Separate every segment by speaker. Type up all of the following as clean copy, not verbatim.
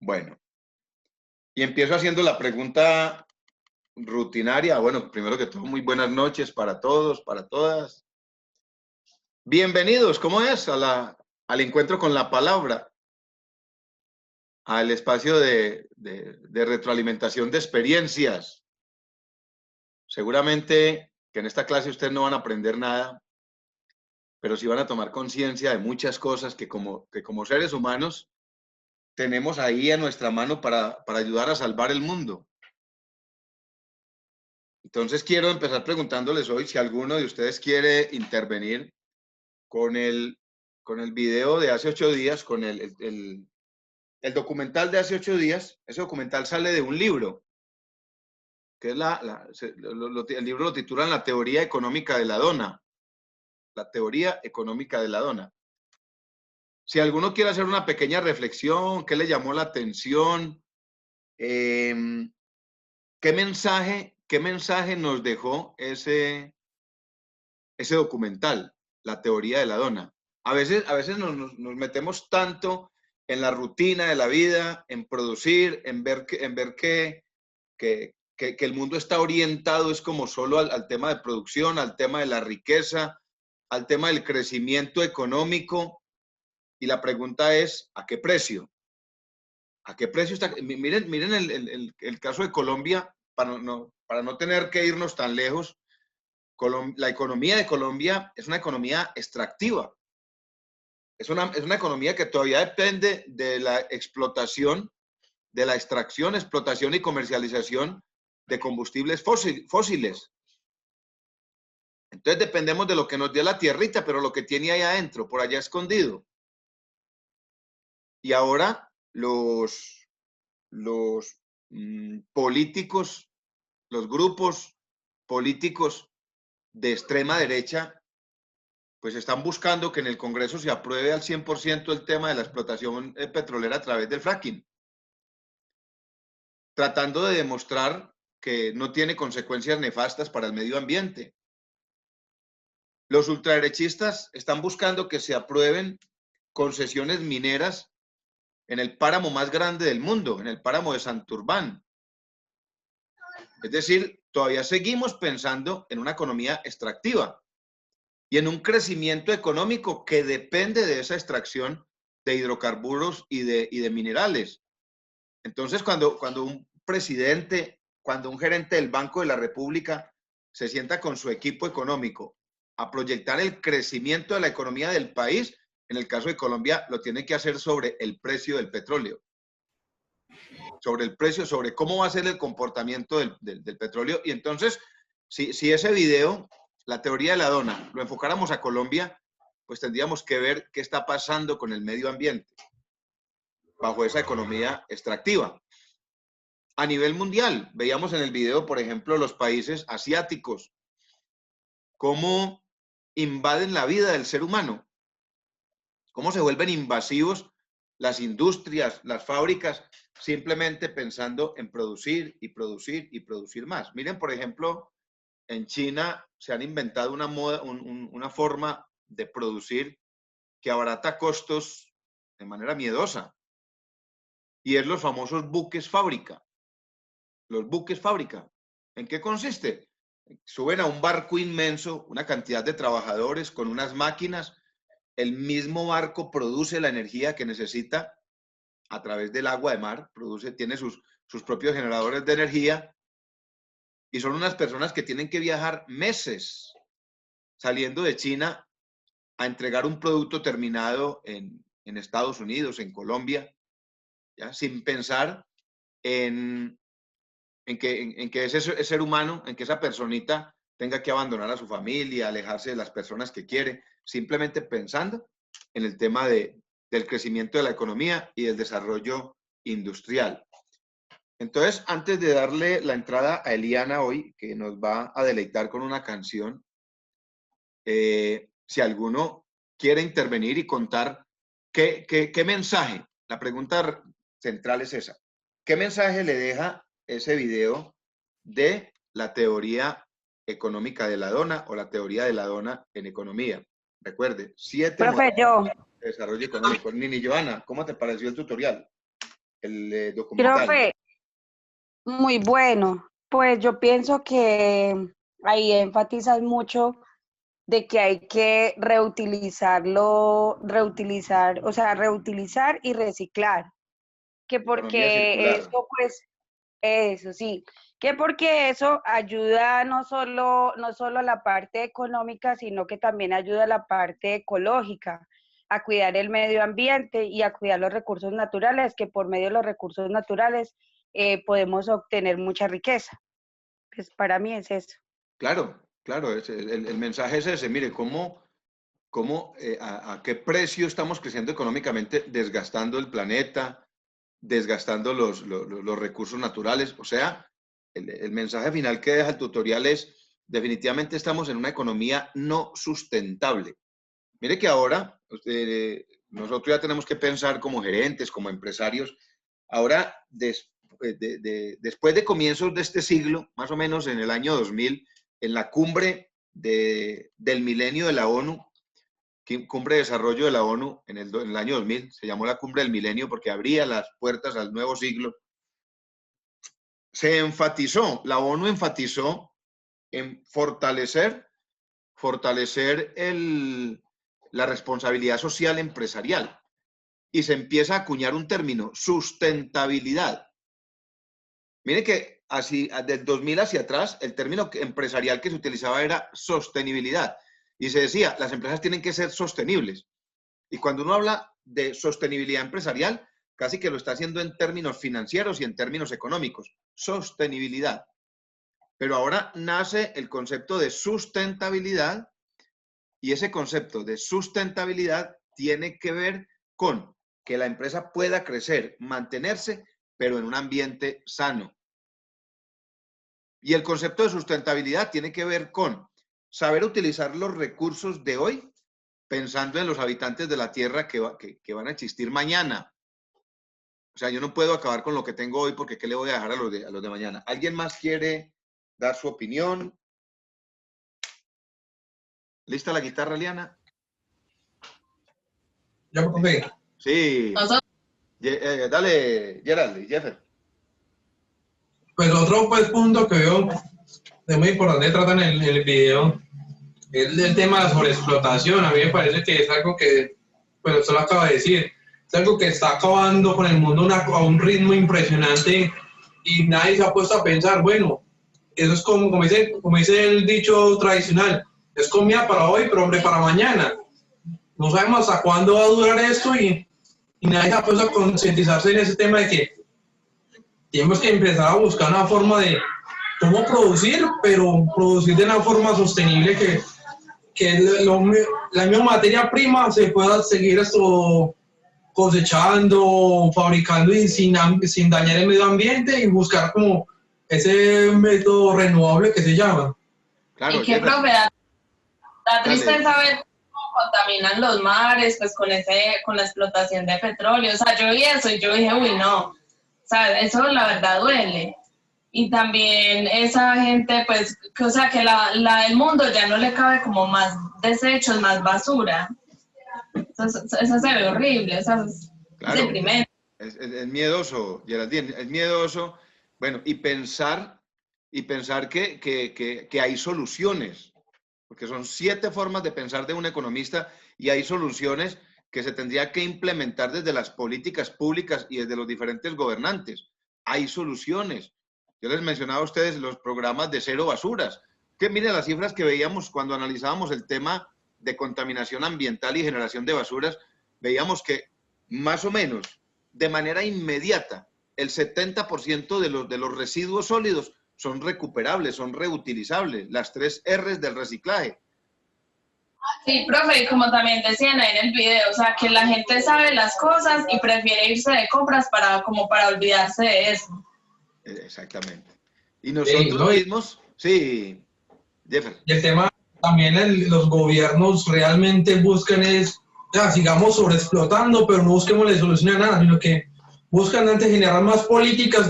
Speaker 1: Bueno, y empiezo haciendo la pregunta rutinaria. Bueno, primero que todo, muy buenas noches para todos, para todas. Bienvenidos, ¿cómo es? Al encuentro con la palabra, al espacio de retroalimentación de experiencias. Seguramente que en esta clase ustedes no van a aprender nada, pero sí van a tomar conciencia de muchas cosas que como seres humanos tenemos ahí a nuestra mano para ayudar a salvar el mundo. Entonces quiero empezar preguntándoles hoy si alguno de ustedes quiere intervenir con el video de hace 8 días, con el documental de hace 8 días. Ese documental sale de un libro, que es el libro lo titulan La teoría económica de la dona. La teoría económica de la dona. Si alguno quiere hacer una pequeña reflexión, ¿qué le llamó la atención? ¿Qué mensaje nos dejó ese documental, La teoría de la dona? A veces nos metemos tanto en la rutina de la vida, en producir, en ver que el mundo está orientado es como solo al tema de producción, al tema de la riqueza, al tema del crecimiento económico. Y la pregunta es, ¿a qué precio? ¿A qué precio está? Miren el caso de Colombia, para no tener que irnos tan lejos. La economía de Colombia es una economía extractiva. Es una economía que todavía depende de la explotación, de la extracción, explotación y comercialización de combustibles fósiles. Entonces dependemos de lo que nos dio la tierrita, pero lo que tiene ahí adentro, por allá escondido. Y ahora los políticos, los grupos políticos de extrema derecha, pues están buscando que en el Congreso se apruebe al 100% el tema de la explotación petrolera a través del fracking, tratando de demostrar que no tiene consecuencias nefastas para el medio ambiente. Los ultraderechistas están buscando que se aprueben concesiones mineras en el páramo más grande del mundo, en el páramo de Santurbán. Es decir, todavía seguimos pensando en una economía extractiva y en un crecimiento económico que depende de esa extracción de hidrocarburos y de minerales. Entonces, cuando un presidente, cuando un gerente del Banco de la República se sienta con su equipo económico a proyectar el crecimiento de la economía del país, en el caso de Colombia, lo tiene que hacer sobre el precio del petróleo, sobre el precio, sobre cómo va a ser el comportamiento del petróleo. Y entonces, si ese video, la teoría de la dona, lo enfocáramos a Colombia, pues tendríamos que ver qué está pasando con el medio ambiente bajo esa economía extractiva. A nivel mundial, veíamos en el video, por ejemplo, los países asiáticos, cómo invaden la vida del ser humano, cómo se vuelven invasivos las industrias, las fábricas, simplemente pensando en producir y producir y producir más. Miren, por ejemplo, en China se han inventado una forma de producir que abarata costos de manera miedosa, y es los famosos buques fábrica. Los buques fábrica, ¿en qué consiste? Suben a un barco inmenso una cantidad de trabajadores con unas máquinas. El mismo barco produce la energía que necesita a través del agua de mar, tiene sus propios generadores de energía, y son unas personas que tienen que viajar meses saliendo de China a entregar un producto terminado en Estados Unidos, en Colombia, ¿ya? Sin pensar en que ese ser humano, en que esa personita tenga que abandonar a su familia, alejarse de las personas que quiere, simplemente pensando en el tema del crecimiento de la economía y del desarrollo industrial. Entonces, antes de darle la entrada a Eliana hoy, que nos va a deleitar con una canción, si alguno quiere intervenir y contar qué mensaje, la pregunta central es esa, ¿qué mensaje le deja ese video de la teoría económica de la dona o la teoría de la dona en economía? Recuerde, 7
Speaker 2: Profe,
Speaker 1: modelos
Speaker 2: yo,
Speaker 1: de desarrollo económico. Nini Joana, ¿cómo te pareció el tutorial? documental.
Speaker 2: Profe, muy bueno. Pues yo pienso que ahí enfatizas mucho de que hay que reutilizar, o sea, reutilizar y reciclar. Que
Speaker 1: Economía
Speaker 2: porque
Speaker 1: circular.
Speaker 2: eso, pues, eso sí, que porque eso ayuda no solo a la parte económica, sino que también ayuda a la parte ecológica, a cuidar el medio ambiente y a cuidar los recursos naturales, que por medio de los recursos naturales podemos obtener mucha riqueza. Pues para mí es eso.
Speaker 1: Claro, claro, el mensaje es ese. Mire, a qué precio estamos creciendo económicamente, desgastando el planeta, desgastando los recursos naturales. O sea, el mensaje final que deja el tutorial es, definitivamente estamos en una economía no sustentable. Mire que ahora, nosotros ya tenemos que pensar como gerentes, como empresarios, ahora, después de comienzos de este siglo, más o menos en el año 2000, en la cumbre del milenio de la ONU, cumbre de desarrollo de la ONU en el año 2000, se llamó la cumbre del milenio porque abría las puertas al nuevo siglo, la ONU enfatizó en fortalecer la responsabilidad social empresarial y se empieza a acuñar un término, sustentabilidad. Mire que así, del 2000 hacia atrás, el término empresarial que se utilizaba era sostenibilidad. Y se decía, las empresas tienen que ser sostenibles. Y cuando uno habla de sostenibilidad empresarial, casi que lo está haciendo en términos financieros y en términos económicos. Sostenibilidad. Pero ahora nace el concepto de sustentabilidad y ese concepto de sustentabilidad tiene que ver con que la empresa pueda crecer, mantenerse, pero en un ambiente sano. Y el concepto de sustentabilidad tiene que ver con saber utilizar los recursos de hoy pensando en los habitantes de la Tierra que van a existir mañana. O sea, yo no puedo acabar con lo que tengo hoy porque ¿qué le voy a dejar a los de mañana? ¿Alguien más quiere dar su opinión? ¿Lista la guitarra, Liana?
Speaker 3: Yo, profe.
Speaker 1: Sí. Dale, Gerald y Jeffer.
Speaker 3: Pues otro punto que veo de muy importante tratan en el video es el tema de la sobreexplotación. A mí me parece que es algo que, pues usted lo acaba de decir, es algo que está acabando con el mundo a un ritmo impresionante y nadie se ha puesto a pensar, bueno, eso es como dice el dicho tradicional, es comida para hoy, pero hambre para mañana. No sabemos hasta cuándo va a durar esto y nadie se ha puesto a concientizarse en ese tema de que tenemos que empezar a buscar una forma de cómo producir, pero producir de una forma sostenible que la misma materia prima se pueda seguir cosechando, fabricando y sin dañar el medio ambiente y buscar como ese método renovable que se llama.
Speaker 4: Claro, y qué profe, da tristeza ver cómo contaminan los mares, pues con la explotación de petróleo. O sea, yo vi eso y yo dije, uy, no. O sea, eso la verdad duele. Y también esa gente, pues, o sea, que el mundo ya no le cabe como más desechos, más basura. Eso se ve horrible, eso es deprimente.
Speaker 1: Es miedoso, Geraldine, es miedoso. Bueno, y pensar que hay soluciones, porque son 7 formas de pensar de un economista y hay soluciones que se tendría que implementar desde las políticas públicas y desde los diferentes gobernantes. Hay soluciones. Yo les mencionaba a ustedes los programas de cero basuras, que miren las cifras que veíamos cuando analizábamos el tema de contaminación ambiental y generación de basuras, veíamos que más o menos de manera inmediata el 70% de los residuos sólidos son recuperables, son reutilizables, las 3 R's del reciclaje.
Speaker 4: Sí, profe, y como también decían ahí en el video, o sea, que la gente sabe las cosas y prefiere irse de compras para olvidarse de eso.
Speaker 1: Exactamente. Y nosotros mismos, sí, Jeffer.
Speaker 3: Y el tema también, los gobiernos realmente buscan sigamos sobreexplotando, pero no busquemos la solución a nada, sino que buscan antes generar más políticas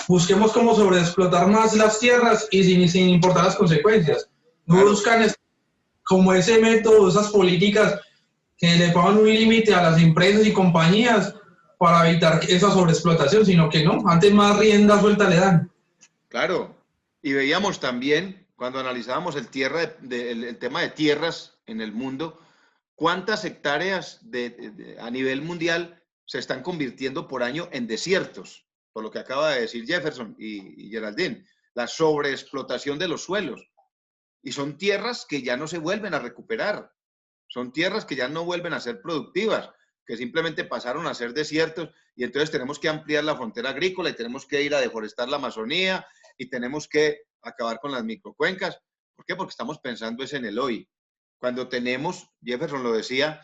Speaker 3: busquemos cómo sobreexplotar más las tierras y sin importar las consecuencias. No buscan como ese método, esas políticas que le pongan un límite a las empresas y compañías para evitar esa sobreexplotación, sino que no, antes más rienda suelta le dan.
Speaker 1: Claro, y veíamos también, cuando analizábamos el tema de tierras en el mundo, cuántas hectáreas a nivel mundial se están convirtiendo por año en desiertos, por lo que acaba de decir Jefferson y Geraldine, la sobreexplotación de los suelos. Y son tierras que ya no se vuelven a recuperar, son tierras que ya no vuelven a ser productivas, que simplemente pasaron a ser desiertos, y entonces tenemos que ampliar la frontera agrícola y tenemos que ir a deforestar la Amazonía y tenemos que acabar con las microcuencas. ¿Por qué? Porque estamos pensando es en el hoy. Cuando tenemos, Jefferson lo decía,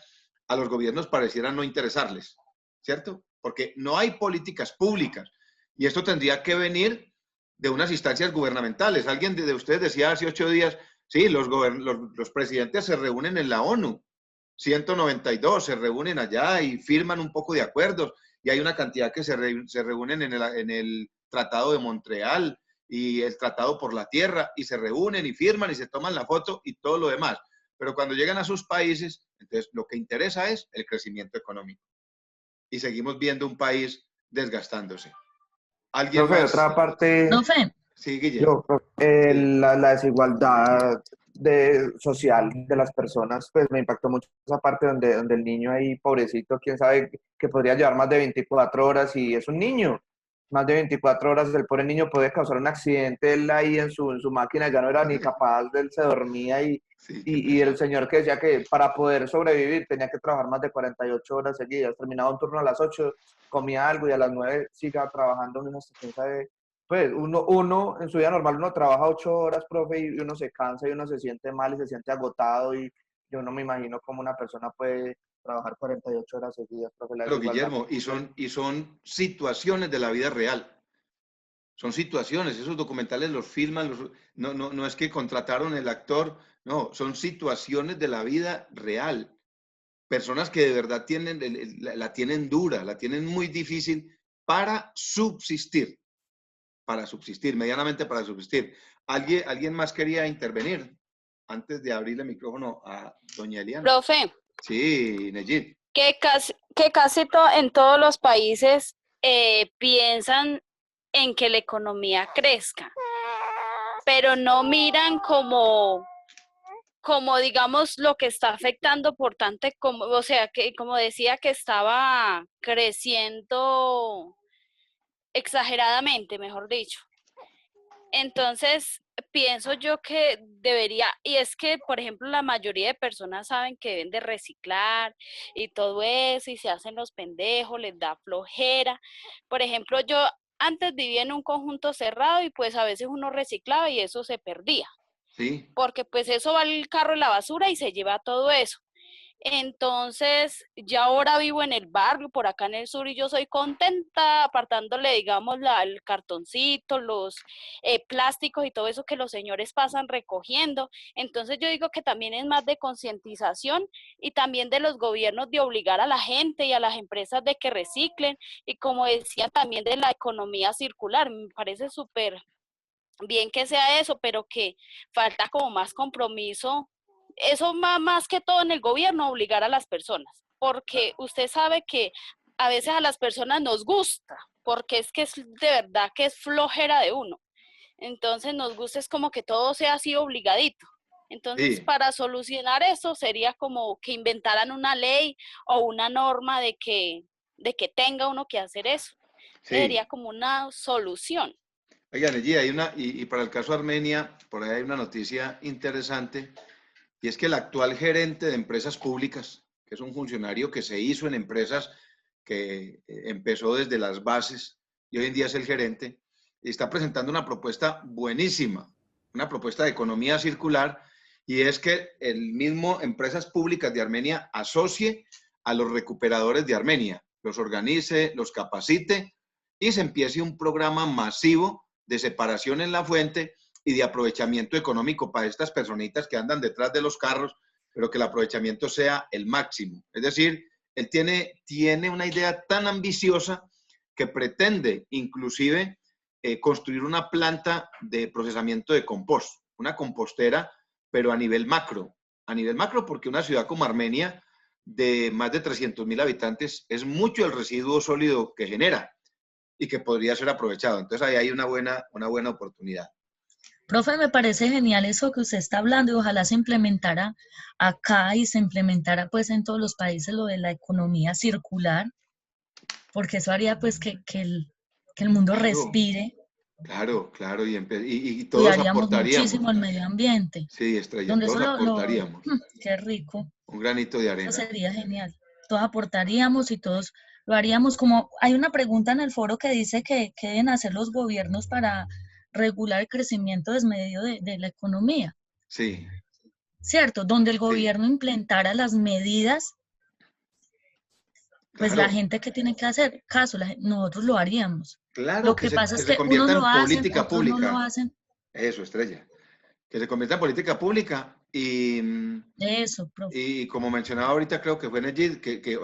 Speaker 1: a los gobiernos pareciera no interesarles, ¿cierto? Porque no hay políticas públicas, y esto tendría que venir de unas instancias gubernamentales. Alguien de ustedes decía hace 8 días, sí, los presidentes se reúnen en la ONU, 192 se reúnen allá y firman un poco de acuerdos, y hay una cantidad que se reúnen en el Tratado de Montreal y el Tratado por la Tierra, y se reúnen y firman y se toman la foto y todo lo demás. Pero cuando llegan a sus países, entonces lo que interesa es el crecimiento económico. Y seguimos viendo un país desgastándose. ¿Alguien
Speaker 5: Profe,
Speaker 1: más?
Speaker 5: otra parte,
Speaker 1: Sí, Guillermo. Sí.
Speaker 5: la desigualdad social de las personas, pues me impactó mucho esa parte donde el niño ahí, pobrecito, quién sabe, que podría llevar más de 24 horas y es un niño. Más de 24 horas, el pobre niño puede causar un accidente, él ahí en su máquina ya no era ni capaz, él se dormía
Speaker 1: Sí,
Speaker 5: y el señor que decía que para poder sobrevivir tenía que trabajar más de 48 horas seguidas, terminaba un turno a las 8, comía algo y a las 9 siga trabajando, quién sabe. Pues uno en su vida normal uno trabaja 8 horas, profe, y uno se cansa y uno se siente mal y se siente agotado, y yo no me imagino cómo una persona puede trabajar 48 horas seguidas, profe, la
Speaker 1: pero
Speaker 5: desigualdad.
Speaker 1: Guillermo, y son situaciones de la vida real. Son situaciones, esos documentales los filman, no es que contrataron el actor, no, son situaciones de la vida real. Personas que de verdad la tienen dura, la tienen muy difícil para subsistir, medianamente para subsistir. ¿Alguien más quería intervenir antes de abrir el micrófono a doña Eliana?
Speaker 6: Profe,
Speaker 1: Sí, Nejid.
Speaker 6: que casi en todos los países piensan en que la economía crezca, pero no miran como digamos lo que está afectando por tanto, o sea, que como decía que estaba creciendo exageradamente, mejor dicho. Entonces, pienso yo que debería, y es que, por ejemplo, la mayoría de personas saben que deben de reciclar y todo eso, y se hacen los pendejos, les da flojera. Por ejemplo, yo antes vivía en un conjunto cerrado y pues a veces uno reciclaba y eso se perdía,
Speaker 1: Sí.
Speaker 6: porque pues eso va al carro de la basura y se lleva todo eso. Entonces, ya ahora vivo en el barrio, por acá en el sur, y yo soy contenta apartándole, digamos, el cartoncito, los plásticos y todo eso que los señores pasan recogiendo. Entonces, yo digo que también es más de concientización y también de los gobiernos de obligar a la gente y a las empresas de que reciclen. Y como decía, también de la economía circular. Me parece súper bien que sea eso, pero que falta como más compromiso. Eso más que todo en el gobierno, obligar a las personas, porque usted sabe que a veces a las personas nos gusta, porque es que es de verdad que es flojera de uno. Entonces nos gusta es como que todo sea así obligadito. Entonces,
Speaker 1: Sí.
Speaker 6: para solucionar eso sería como que inventaran una ley o una norma de que tenga uno que hacer eso.
Speaker 1: Sí.
Speaker 6: Sería como una solución.
Speaker 1: Oigan, allí hay y para el caso Armenia, por ahí hay una noticia interesante, y es que el actual gerente de empresas públicas, que es un funcionario que se hizo en empresas, que empezó desde las bases y hoy en día es el gerente, está presentando una propuesta buenísima, una propuesta de economía circular, y es que el mismo Empresas Públicas de Armenia asocie a los recuperadores de Armenia, los organice, los capacite y se empiece un programa masivo de separación en la fuente y de aprovechamiento económico para estas personitas que andan detrás de los carros, pero que el aprovechamiento sea el máximo. Es decir, él tiene una idea tan ambiciosa que pretende inclusive construir una planta de procesamiento de compost, una compostera, pero a nivel macro porque una ciudad como Armenia de más de 300.000 habitantes, es mucho el residuo sólido que genera y que podría ser aprovechado. Entonces ahí hay una buena oportunidad.
Speaker 7: Profe, me parece genial eso que usted está hablando y ojalá se implementara acá y se implementara pues en todos los países lo de la economía circular, porque eso haría pues que el mundo
Speaker 1: Claro,
Speaker 7: respire.
Speaker 1: Claro, y todos
Speaker 7: Cuidaríamos
Speaker 1: aportaríamos.
Speaker 7: muchísimo al medio ambiente.
Speaker 1: Sí, Estrella,
Speaker 7: Donde
Speaker 1: todos
Speaker 7: eso
Speaker 1: aportaríamos.
Speaker 7: qué rico.
Speaker 1: Un granito de
Speaker 7: Eso
Speaker 1: arena.
Speaker 7: sería genial. Todos aportaríamos y todos lo haríamos. Como hay una pregunta en el foro que dice que qué deben hacer los gobiernos para regular el crecimiento desmedido de la economía.
Speaker 1: Sí.
Speaker 7: ¿Cierto? Donde el
Speaker 1: Sí.
Speaker 7: gobierno implementara las medidas, pues
Speaker 1: Claro.
Speaker 7: la gente que tiene que hacer caso, nosotros lo haríamos.
Speaker 1: Claro,
Speaker 7: Lo que pasa es
Speaker 1: se
Speaker 7: que
Speaker 1: convierta
Speaker 7: unos
Speaker 1: en
Speaker 7: lo hacen,
Speaker 1: política
Speaker 7: otros
Speaker 1: pública.
Speaker 7: no lo hacen.
Speaker 1: Eso, Estrella. Que se convierta en política pública
Speaker 7: Eso, profe.
Speaker 1: y como mencionaba ahorita, creo que fue Nejid, que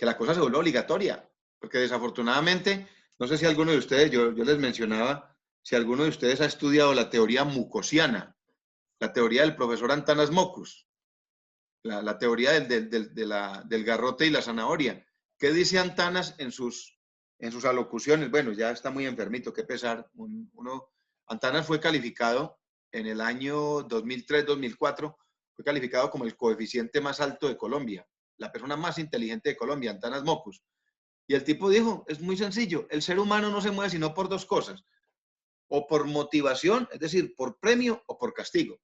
Speaker 1: la cosa se vuelva obligatoria. Porque desafortunadamente, no sé si alguno de ustedes, yo les mencionaba, si alguno de ustedes ha estudiado la teoría mucosiana, la teoría del profesor Antanas Mockus, la teoría del garrote y la zanahoria. ¿Qué dice Antanas en sus alocuciones? Bueno, ya está muy enfermito, qué pesar. Antanas fue calificado en el año 2003-2004, fue calificado como el coeficiente más alto de Colombia, la persona más inteligente de Colombia, Antanas Mockus. Y el tipo dijo, es muy sencillo, el ser humano no se mueve sino por dos cosas, o por motivación, es decir, por premio o por castigo.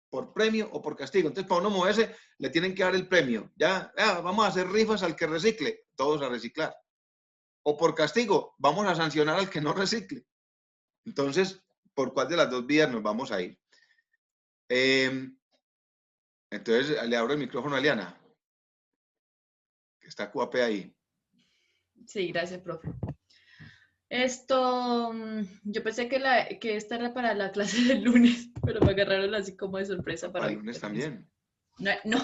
Speaker 1: Por premio o por castigo. Entonces, para uno moverse, le tienen que dar el premio. Ya, vamos a hacer rifas al que recicle, todos a reciclar. O por castigo, vamos a sancionar al que no recicle. Entonces, ¿por cuál de las dos vías nos vamos a ir? Entonces, le abro el micrófono a Eliana, que está cuape ahí.
Speaker 8: Sí, gracias, profe. Yo pensé que esta era para la clase del lunes, pero me agarraron así como de sorpresa para
Speaker 1: el lunes también.
Speaker 8: No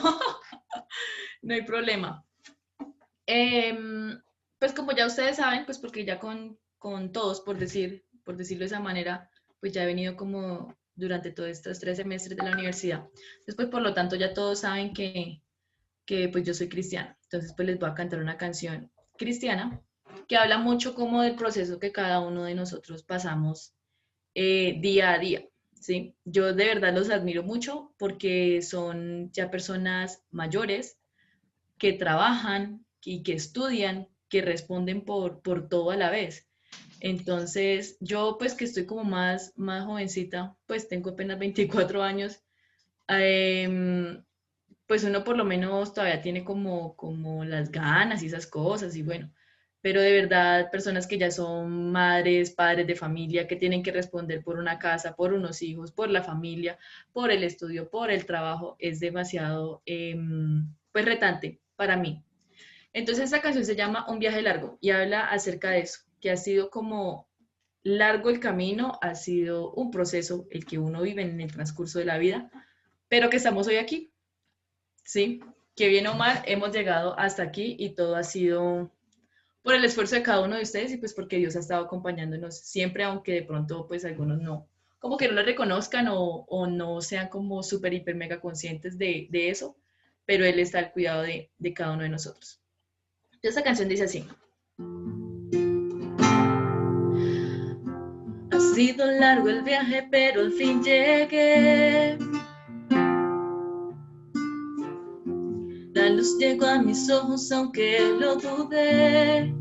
Speaker 8: hay problema. Pues como ya ustedes saben, pues porque ya con todos, por decirlo de esa manera, pues ya he venido como durante todos estos 3 semestres de la universidad. Después, por lo tanto, ya todos saben que pues yo soy cristiana. Entonces, pues les voy a cantar una canción cristiana que habla mucho como del proceso que cada uno de nosotros pasamos día a día, ¿sí? Yo de verdad los admiro mucho porque son ya personas mayores que trabajan y que estudian, que responden por todo a la vez. Entonces, yo pues que estoy como más jovencita, pues tengo apenas 24 años, pues uno por lo menos todavía tiene como las ganas y esas cosas y bueno, pero de verdad personas que ya son madres, padres de familia, que tienen que responder por una casa, por unos hijos, por la familia, por el estudio, por el trabajo, es demasiado pues retante para mí. Entonces esta canción se llama Un viaje largo y habla acerca de eso, que ha sido como largo el camino, ha sido un proceso el que uno vive en el transcurso de la vida, pero que estamos hoy aquí, ¿sí? Que bien o mal hemos llegado hasta aquí y todo ha sido por el esfuerzo de cada uno de ustedes y pues porque Dios ha estado acompañándonos siempre, aunque de pronto pues algunos no, como que no lo reconozcan o no sean como súper, hiper, mega conscientes de eso, pero Él está al cuidado de cada uno de nosotros. Esta canción dice así. Ha sido largo el viaje, pero al fin llegué. La luz llegó a mis ojos, aunque lo dudé.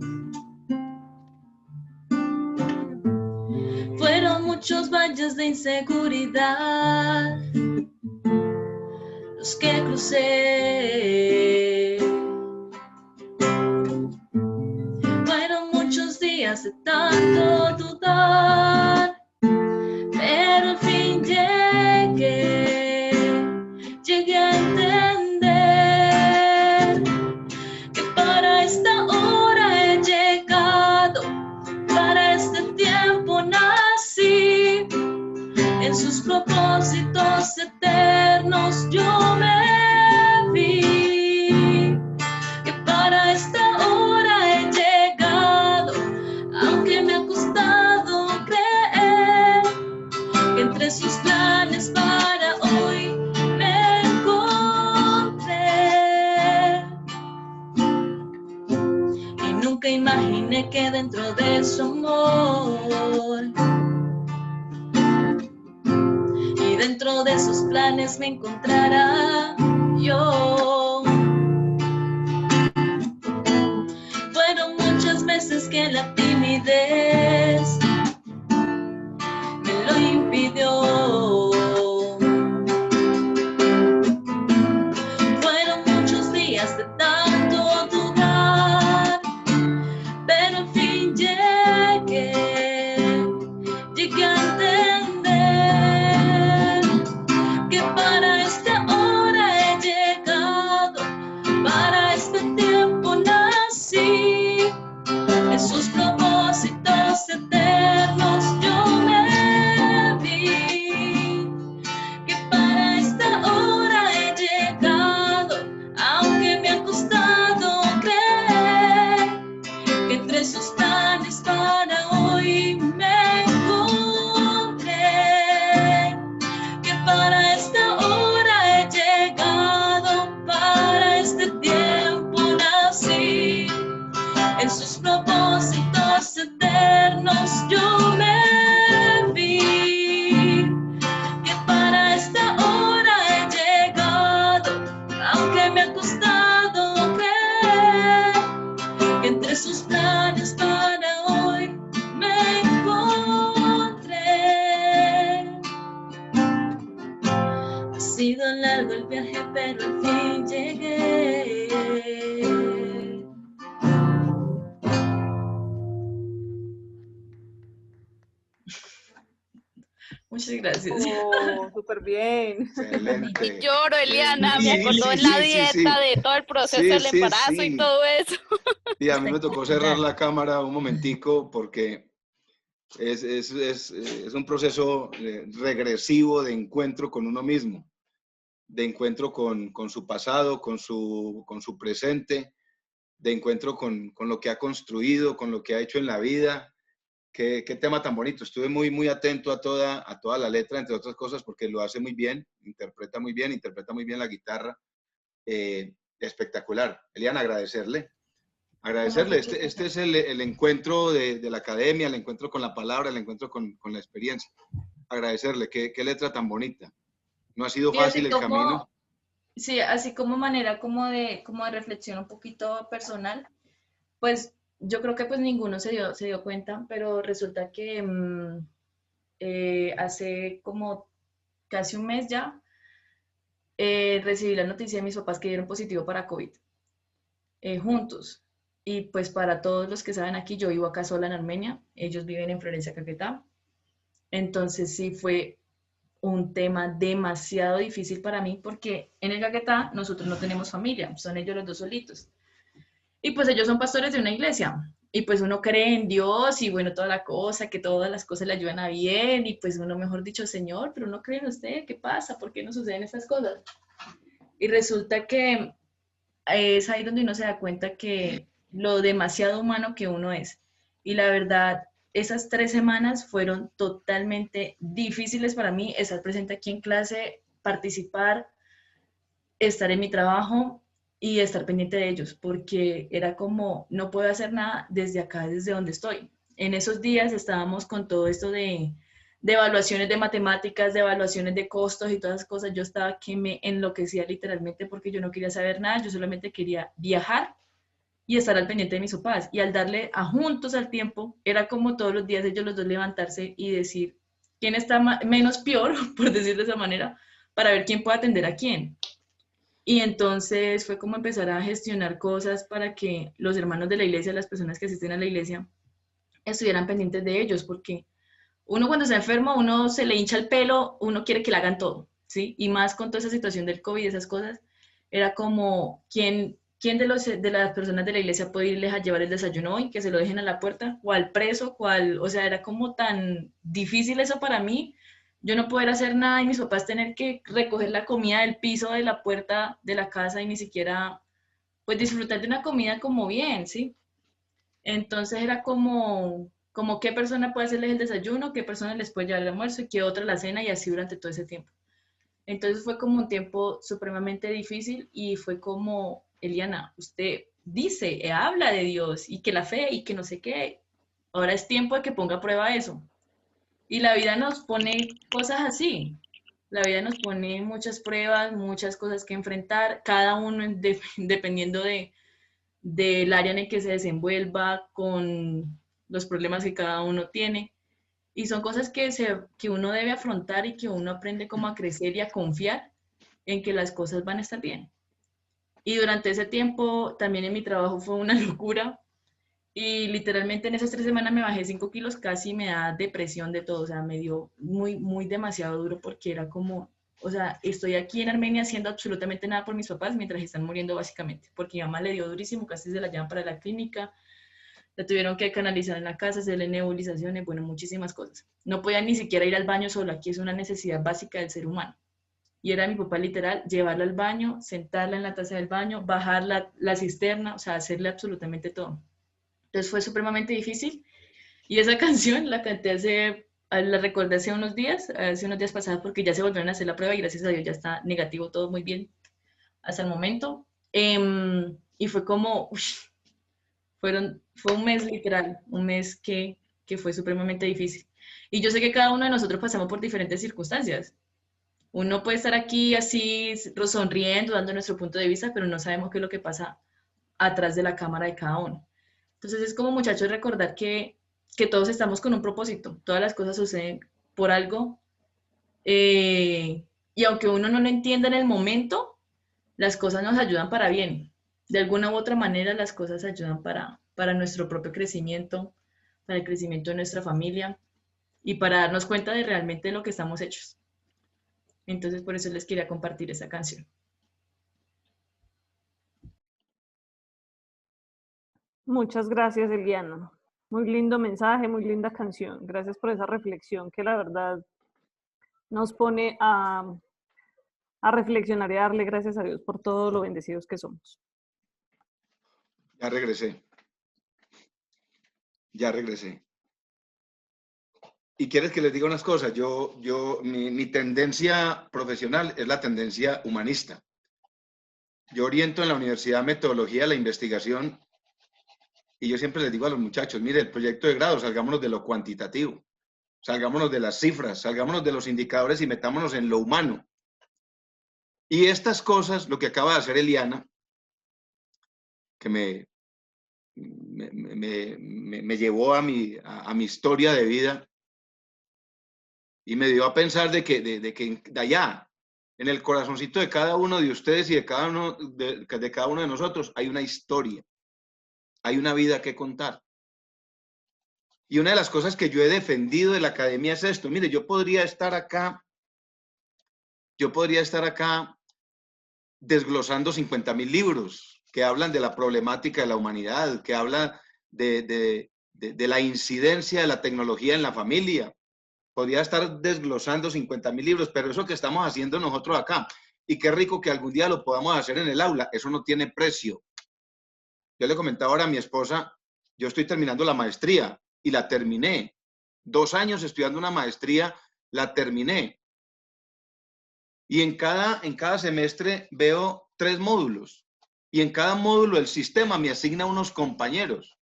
Speaker 8: Fueron muchos valles de inseguridad los que crucé. Fueron muchos días de tanto dudar, pero al fin llegué a entender que para esta hora he llegado, para este tiempo nací, en sus propósitos eternos yo me vi, que para esta hora he llegado, aunque me ha costado creer que entre sus planes para hoy me encontré.
Speaker 7: amor. Y dentro de sus planes me encontrará yo. Fueron muchas veces que la timidez me lo impidió. Fueron muchos días de tanto dudar, pero al fin llegué a entender que para esta hora he llegado, para este tiempo nací, en sus propósitos eternos yo me vi, que para esta hora he llegado, aunque me ha costado creer que entre sus planes para hoy me encontré, que para esta hora he llegado, para este tiempo nací, en sus propósitos eternos yo me vi, que para esta hora he llegado, aunque me ha costado creer que entre sus planes para hoy me encontré. Ha sido largo el viaje, pero al fin llegué.
Speaker 8: Muchas gracias.
Speaker 5: Oh, súper bien.
Speaker 1: Excelente.
Speaker 6: Lloro, Eliana, me
Speaker 1: Sí,
Speaker 6: acordó
Speaker 1: sí,
Speaker 6: en la
Speaker 1: sí, sí, sí.
Speaker 6: dieta de todo el proceso
Speaker 1: Sí,
Speaker 6: del
Speaker 1: sí,
Speaker 6: embarazo
Speaker 1: sí.
Speaker 6: y todo eso.
Speaker 1: Y a mí me tocó cerrar la cámara un momentico porque es un proceso regresivo de encuentro con uno mismo, de encuentro con su pasado, con su presente, de encuentro con lo que ha construido, con lo que ha hecho en la vida. Qué tema tan bonito. Estuve muy atento a toda la letra, entre otras cosas, porque lo hace muy bien, interpreta muy bien la guitarra. Espectacular. Eliana, agradecerle. Este es el encuentro de la academia, el encuentro con la palabra, el encuentro con la experiencia. Agradecerle. Qué letra tan bonita. No ha sido
Speaker 8: Y así
Speaker 1: fácil el
Speaker 8: como,
Speaker 1: camino.
Speaker 8: sí, así como manera como de reflexión un poquito personal, pues yo creo que pues ninguno se dio cuenta, pero resulta que hace como casi un mes ya recibí la noticia de mis papás que dieron positivo para COVID, juntos. Y pues para todos los que saben aquí, yo vivo acá sola en Armenia, ellos viven en Florencia, Caquetá. Entonces sí fue un tema demasiado difícil para mí porque en el Caquetá nosotros no tenemos familia, son ellos los dos solitos. Y pues ellos son pastores de una iglesia. Y pues uno cree en Dios y bueno, toda la cosa, que todas las cosas le ayudan a bien. Y pues uno, mejor dicho, Señor, pero uno cree en usted, ¿qué pasa? ¿Por qué no suceden estas cosas? Y resulta que es ahí donde uno se da cuenta que lo demasiado humano que uno es. Y la verdad, esas 3 semanas fueron totalmente difíciles para mí, estar presente aquí en clase, participar, estar en mi trabajo y estar pendiente de ellos, porque era como, no puedo hacer nada desde acá, desde donde estoy. En esos días estábamos con todo esto de evaluaciones de matemáticas, de evaluaciones de costos y todas esas cosas. Yo estaba que me enloquecía literalmente porque yo no quería saber nada, yo solamente quería viajar y estar al pendiente de mis papás. Y al darle a juntos al tiempo, era como todos los días ellos los dos levantarse y decir quién está menos peor, por decir de esa manera, para ver quién puede atender a quién. Y entonces fue como empezar a gestionar cosas para que los hermanos de la iglesia, las personas que asisten a la iglesia, estuvieran pendientes de ellos, porque uno cuando se enferma, uno se le hincha el pelo, uno quiere que le hagan todo, ¿sí? Y más con toda esa situación del COVID y esas cosas, era como, ¿quién de las personas de la iglesia puede irles a llevar el desayuno hoy? Que se lo dejen a la puerta, ¿cuál preso? ¿Cuál? O sea, era como tan difícil eso para mí, yo no poder hacer nada y mis papás tener que recoger la comida del piso de la puerta de la casa y ni siquiera, pues, disfrutar de una comida como bien, ¿sí? Entonces era como qué persona puede hacerles el desayuno, qué persona les puede llevar el almuerzo y qué otra la cena y así durante todo ese tiempo. Entonces fue como un tiempo supremamente difícil y fue como, Eliana, usted dice, habla de Dios y que la fe y que no sé qué. ahora es tiempo de que ponga a prueba eso. Y la vida nos pone cosas así. La vida nos pone muchas pruebas, muchas cosas que enfrentar, cada uno dependiendo del área en el que se desenvuelva, con los problemas que cada uno tiene. Y son cosas que uno debe afrontar y que uno aprende como a crecer y a confiar en que las cosas van a estar bien. Y durante ese tiempo también en mi trabajo fue una locura. Y literalmente en esas 3 semanas me bajé 5 kilos, casi me da depresión de todo, o sea, me dio muy demasiado duro porque era como, o sea, estoy aquí en Armenia haciendo absolutamente nada por mis papás mientras están muriendo básicamente, porque mi mamá le dio durísimo, casi se la llevan para la clínica, la tuvieron que canalizar en la casa, hacerle nebulizaciones, bueno, muchísimas cosas. No podía ni siquiera ir al baño sola, aquí es una necesidad básica del ser humano. Y era mi papá literal, llevarla al baño, sentarla en la taza del baño, bajar la cisterna, o sea, hacerle absolutamente todo. Entonces fue supremamente difícil. Y esa canción la canté la recordé hace unos días pasados, porque ya se volvieron a hacer la prueba y gracias a Dios ya está negativo, todo muy bien hasta el momento. Y fue como, fue un mes literal, un mes que fue supremamente difícil. Y yo sé que cada uno de nosotros pasamos por diferentes circunstancias. Uno puede estar aquí así sonriendo, dando nuestro punto de vista, pero no sabemos qué es lo que pasa atrás de la cámara de cada uno. Entonces es como, muchachos, recordar que todos estamos con un propósito, todas las cosas suceden por algo, y aunque uno no lo entienda en el momento, las cosas nos ayudan para bien. De alguna u otra manera las cosas ayudan para nuestro propio crecimiento, para el crecimiento de nuestra familia y para darnos cuenta de realmente lo que estamos hechos. Entonces por eso les quería compartir esa canción.
Speaker 9: Muchas gracias, Eliana. Muy lindo mensaje, muy linda canción. Gracias por esa reflexión que la verdad nos pone a reflexionar y a darle gracias a Dios por todo lo bendecidos que somos.
Speaker 1: Ya regresé. Ya regresé. Y quieres que les diga unas cosas. Mi tendencia profesional es la tendencia humanista. Yo oriento en la universidad metodología de la investigación y yo siempre les digo a los muchachos, mire, el proyecto de grado, salgámonos de lo cuantitativo, salgámonos de las cifras, salgámonos de los indicadores y metámonos en lo humano. Y estas cosas, lo que acaba de hacer Eliana, que me llevó a mi historia de vida y me dio a pensar de que de allá, en el corazoncito de cada uno de ustedes y de cada uno de nosotros, hay una historia, hay una vida que contar. Y una de las cosas que yo he defendido de la academia es esto. Mire, yo podría estar acá desglosando 50.000 libros que hablan de la problemática de la humanidad, que hablan de la incidencia de la tecnología en la familia. Podría estar desglosando 50.000 libros, pero eso que estamos haciendo nosotros acá, y qué rico que algún día lo podamos hacer en el aula, eso no tiene precio. Yo le comentaba ahora a mi esposa, yo estoy terminando la maestría y la terminé. 2 años estudiando una maestría, la terminé. Y en cada semestre veo 3 módulos. Y en cada módulo el sistema me asigna unos compañeros.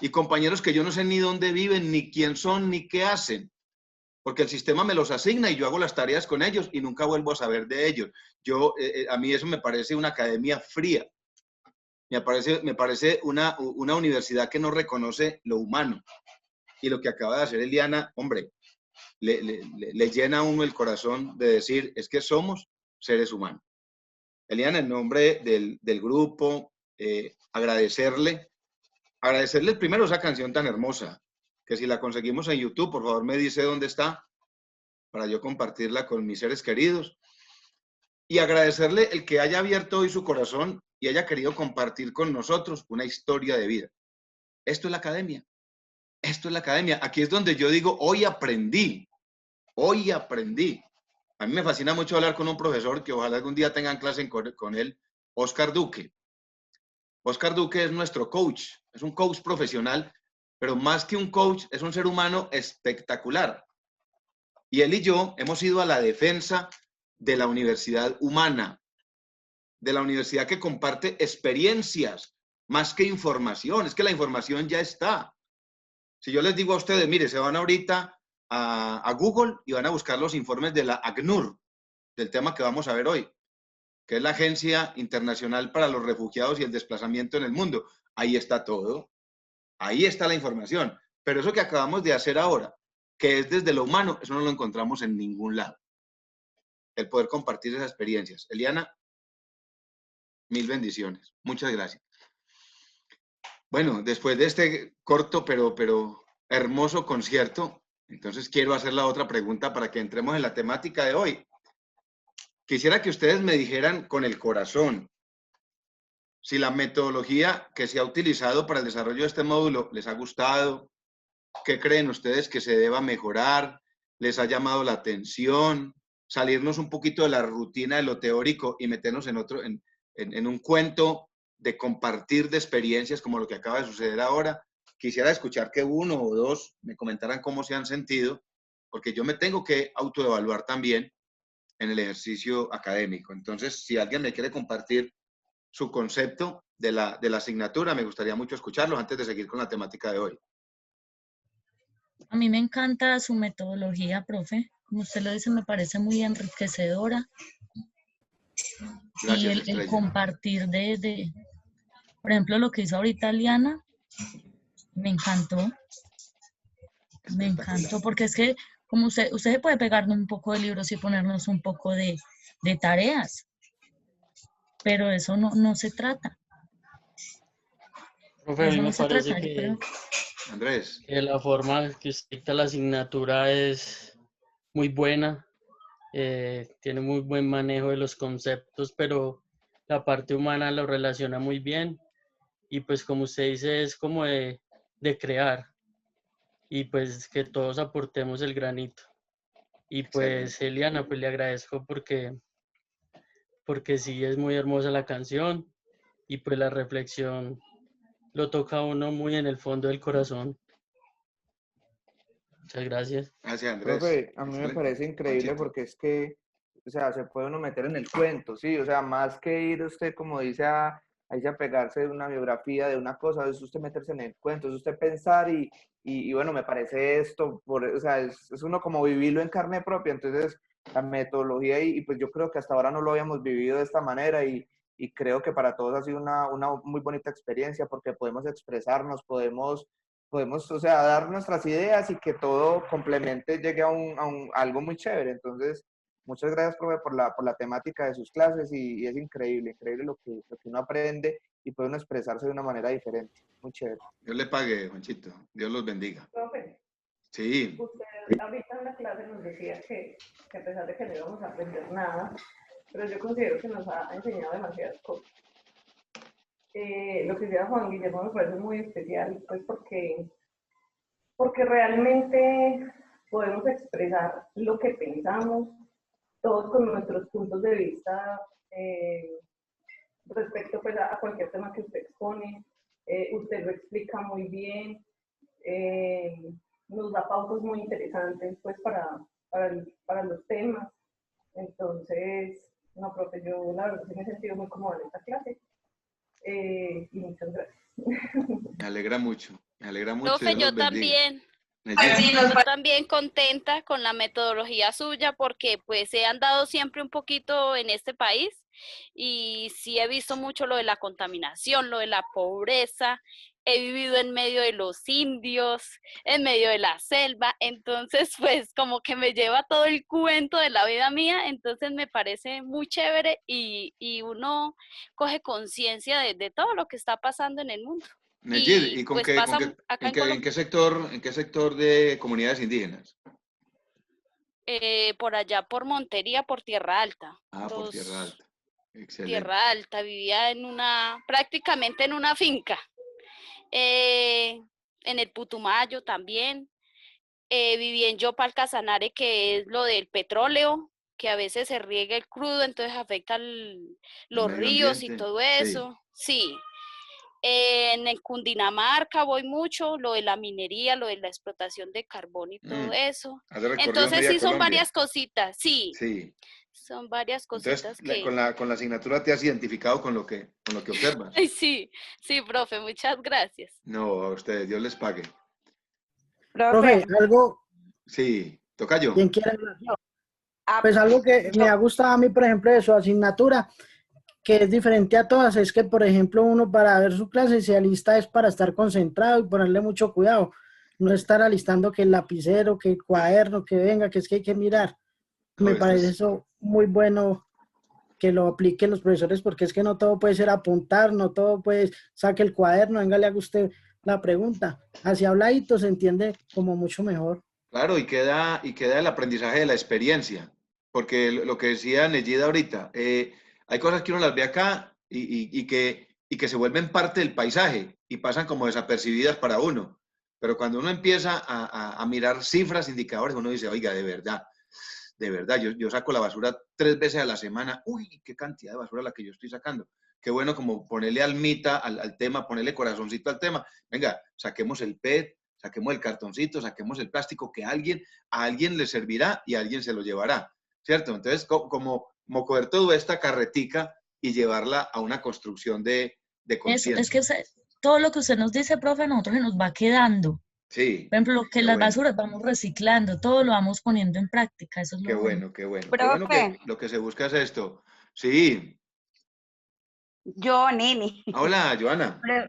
Speaker 1: Y compañeros que yo no sé ni dónde viven, ni quién son, ni qué hacen. Porque el sistema me los asigna y yo hago las tareas con ellos y nunca vuelvo a saber de ellos. A mí eso me parece una academia fría. Me parece una universidad que no reconoce lo humano. Y lo que acaba de hacer Eliana, hombre, le llena a uno el corazón de decir, es que somos seres humanos. Eliana, en nombre del grupo, agradecerle primero esa canción tan hermosa, que si la conseguimos en YouTube, por favor me dice dónde está, para yo compartirla con mis seres queridos. Y agradecerle el que haya abierto hoy su corazón y haya querido compartir con nosotros una historia de vida. Esto es la academia. Esto es la academia. Aquí es donde yo digo, hoy aprendí. Hoy aprendí. A mí me fascina mucho hablar con un profesor que ojalá algún día tengan clase con él, Oscar Duque. Oscar Duque es nuestro coach. Es un coach profesional, pero más que un coach, es un ser humano espectacular. Y él y yo hemos ido a la defensa de la universidad humana, de la universidad que comparte experiencias, más que información. Es que la información ya está. Si yo les digo a ustedes, mire, se van ahorita a Google y van a buscar los informes de la ACNUR, del tema que vamos a ver hoy, que es la Agencia Internacional para los Refugiados y el Desplazamiento en el Mundo. Ahí está todo. Ahí está la información. Pero eso que acabamos de hacer ahora, que es desde lo humano, eso no lo encontramos en ningún lado. El poder compartir esas experiencias. Eliana, mil bendiciones. Muchas gracias. Bueno, después de este corto pero hermoso concierto, entonces quiero hacer la otra pregunta para que entremos en la temática de hoy. Quisiera que ustedes me dijeran con el corazón si la metodología que se ha utilizado para el desarrollo de este módulo les ha gustado, qué creen ustedes que se deba mejorar, les ha llamado la atención, salirnos un poquito de la rutina de lo teórico y meternos en un cuento de compartir de experiencias como lo que acaba de suceder ahora. Quisiera escuchar que uno o dos me comentaran cómo se han sentido, porque yo me tengo que autoevaluar también en el ejercicio académico. Entonces, si alguien me quiere compartir su concepto de la asignatura, me gustaría mucho escucharlo antes de seguir con la temática de hoy.
Speaker 7: A mí me encanta su metodología, profe. Como usted lo dice, me parece muy enriquecedora.
Speaker 1: Gracias,
Speaker 7: Y el
Speaker 1: Estrella.
Speaker 7: compartir por ejemplo, lo que hizo ahorita Liana, me encantó. Me encantó, porque es que como usted se puede pegarnos un poco de libros y ponernos un poco de tareas, pero eso no se trata.
Speaker 10: Profe, a mí
Speaker 7: Eso
Speaker 10: me
Speaker 7: no se
Speaker 10: parece
Speaker 7: trata, yo creo.
Speaker 1: Andrés.
Speaker 10: que la forma que usted dicta la asignatura es muy buena, tiene muy buen manejo de los conceptos, pero la parte humana lo relaciona muy bien y pues como usted dice es como de crear y pues que todos aportemos el granito. Y pues Eliana, pues le agradezco porque sí es muy hermosa la canción y pues la reflexión lo toca a uno muy en el fondo del corazón. Muchas gracias.
Speaker 1: Gracias, Andrés.
Speaker 5: Profe, a mí me
Speaker 1: Excelente.
Speaker 5: parece increíble
Speaker 1: Juanchito.
Speaker 5: porque es que, o sea, se puede uno meter en el cuento, ¿sí? O sea, más que ir usted, como dice, a irse a pegarse de una biografía, de una cosa, es usted meterse en el cuento, es usted pensar y bueno, me parece esto, o sea, es uno como vivirlo en carne propia, entonces la metodología y pues yo creo que hasta ahora no lo habíamos vivido de esta manera y creo que para todos ha sido una muy bonita experiencia porque podemos expresarnos, podemos, o sea, dar nuestras ideas y que todo complemente llegue a algo muy chévere. Entonces, muchas gracias, profe, por la temática de sus clases y es increíble lo que uno aprende y puede uno expresarse de una manera diferente. Muy chévere.
Speaker 1: Dios le pague, Juanchito. Dios los bendiga.
Speaker 9: Profe,
Speaker 1: Sí.
Speaker 9: usted ahorita en la clase nos decía que a pesar de que no íbamos a aprender nada, pero yo considero que nos ha enseñado demasiadas cosas. Lo que decía Juan Guillermo me parece muy especial, pues porque realmente podemos expresar lo que pensamos, todos con nuestros puntos de vista respecto pues, a cualquier tema que usted expone. Usted lo explica muy bien, nos da pautas muy interesantes pues, para los temas. Entonces, no, profe, yo la verdad sí me he sentido muy cómoda en esta clase. Y muchas gracias.
Speaker 1: Me alegra mucho. Me alegra mucho.
Speaker 6: Profe,
Speaker 1: Dios
Speaker 6: yo
Speaker 1: los bendiga.
Speaker 6: también.
Speaker 4: Sí, nos
Speaker 6: Yo también contenta con la metodología suya porque pues se han dado siempre un poquito en este país y sí he visto mucho lo de la contaminación, lo de la pobreza, he vivido en medio de los indios, en medio de la selva, entonces pues como que me lleva todo el cuento de la vida mía, entonces me parece muy chévere y uno coge conciencia de todo lo que está pasando en el mundo.
Speaker 1: Neyid, ¿y
Speaker 6: pues pasa acá en Colombia.
Speaker 1: en qué sector de comunidades indígenas?
Speaker 6: Por allá por Montería, por Tierra Alta.
Speaker 1: Ah, por Tierra Alta. Excelente.
Speaker 6: Tierra Alta, vivía prácticamente en una finca. En el Putumayo también. Viví en Yopal Casanare, que es lo del petróleo, que a veces se riega el crudo, entonces afecta los
Speaker 1: medio
Speaker 6: ríos
Speaker 1: ambiente,
Speaker 6: y todo eso. Sí. En el Cundinamarca voy mucho, lo de la minería, lo de la explotación de carbón y todo eso. Entonces sí son varias cositas, sí.
Speaker 1: Sí.
Speaker 6: Son varias cositas.
Speaker 1: Entonces,
Speaker 6: que...
Speaker 1: con la asignatura te has identificado con lo que observas.
Speaker 6: Ay, sí, profe, muchas gracias.
Speaker 1: No, a ustedes, Dios les pague.
Speaker 11: Profe, algo,
Speaker 1: Sí, toca yo.
Speaker 11: quien quiera hablar.
Speaker 2: Ah,
Speaker 11: Pues algo que
Speaker 2: yo-
Speaker 11: me ha gustado a mí, por ejemplo, de su asignatura, que es diferente a todas, es que, por ejemplo, uno para ver su clase se alista es para estar concentrado y ponerle mucho cuidado, no estar alistando que el lapicero, que el cuaderno, que venga, que es que hay que mirar.
Speaker 1: No,
Speaker 11: Me
Speaker 1: esto
Speaker 11: parece
Speaker 1: es,
Speaker 11: eso muy bueno que lo apliquen los profesores, porque es que no todo puede ser apuntar, no todo puede, saque el cuaderno, venga, le haga usted la pregunta. Así habladito se entiende como mucho mejor.
Speaker 1: claro, y queda el aprendizaje de la experiencia, porque lo que decía Neyida ahorita, hay cosas que uno las ve acá y que se vuelven parte del paisaje y pasan como desapercibidas para uno. Pero cuando uno empieza a mirar cifras, indicadores, uno dice, oiga, de verdad, yo saco la basura 3 veces a la semana. Uy, qué cantidad de basura la que yo estoy sacando. Qué bueno como ponerle almita al tema, ponerle corazoncito al tema. Venga, saquemos el PET, saquemos el cartoncito, saquemos el plástico, que a alguien le servirá y a alguien se lo llevará, ¿cierto? Entonces, como coger toda esta carretica y llevarla a una construcción de
Speaker 7: Es
Speaker 1: conciencia.
Speaker 7: que todo lo que usted nos dice, profe, a nosotros se nos va quedando.
Speaker 1: Sí,
Speaker 7: Por ejemplo, que
Speaker 1: qué
Speaker 7: las
Speaker 1: bueno,
Speaker 7: basuras vamos reciclando, todo lo vamos poniendo en práctica, eso es
Speaker 1: qué
Speaker 7: lo bueno.
Speaker 1: bueno, qué bueno. Qué bueno que
Speaker 2: profe,
Speaker 1: lo que se busca es esto. Sí,
Speaker 2: yo, Nini.
Speaker 1: hola, Joana.
Speaker 2: Pro-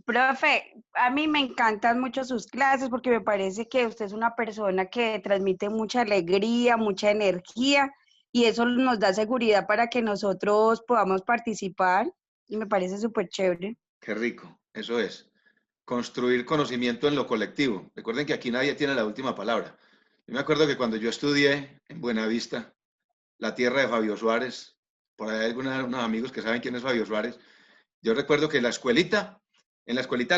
Speaker 2: Profe, a mí me encantan mucho sus clases porque me parece que usted es una persona que transmite mucha alegría, mucha energía y eso nos da seguridad para que nosotros podamos participar y me parece súper chévere.
Speaker 1: Qué rico, eso es. Construir conocimiento en lo colectivo. Recuerden que aquí nadie tiene la última palabra. Yo me acuerdo que cuando yo estudié en Buenavista, la tierra de Fabio Suárez, por ahí hay unos amigos que saben quién es Fabio Suárez, yo recuerdo que en la escuelita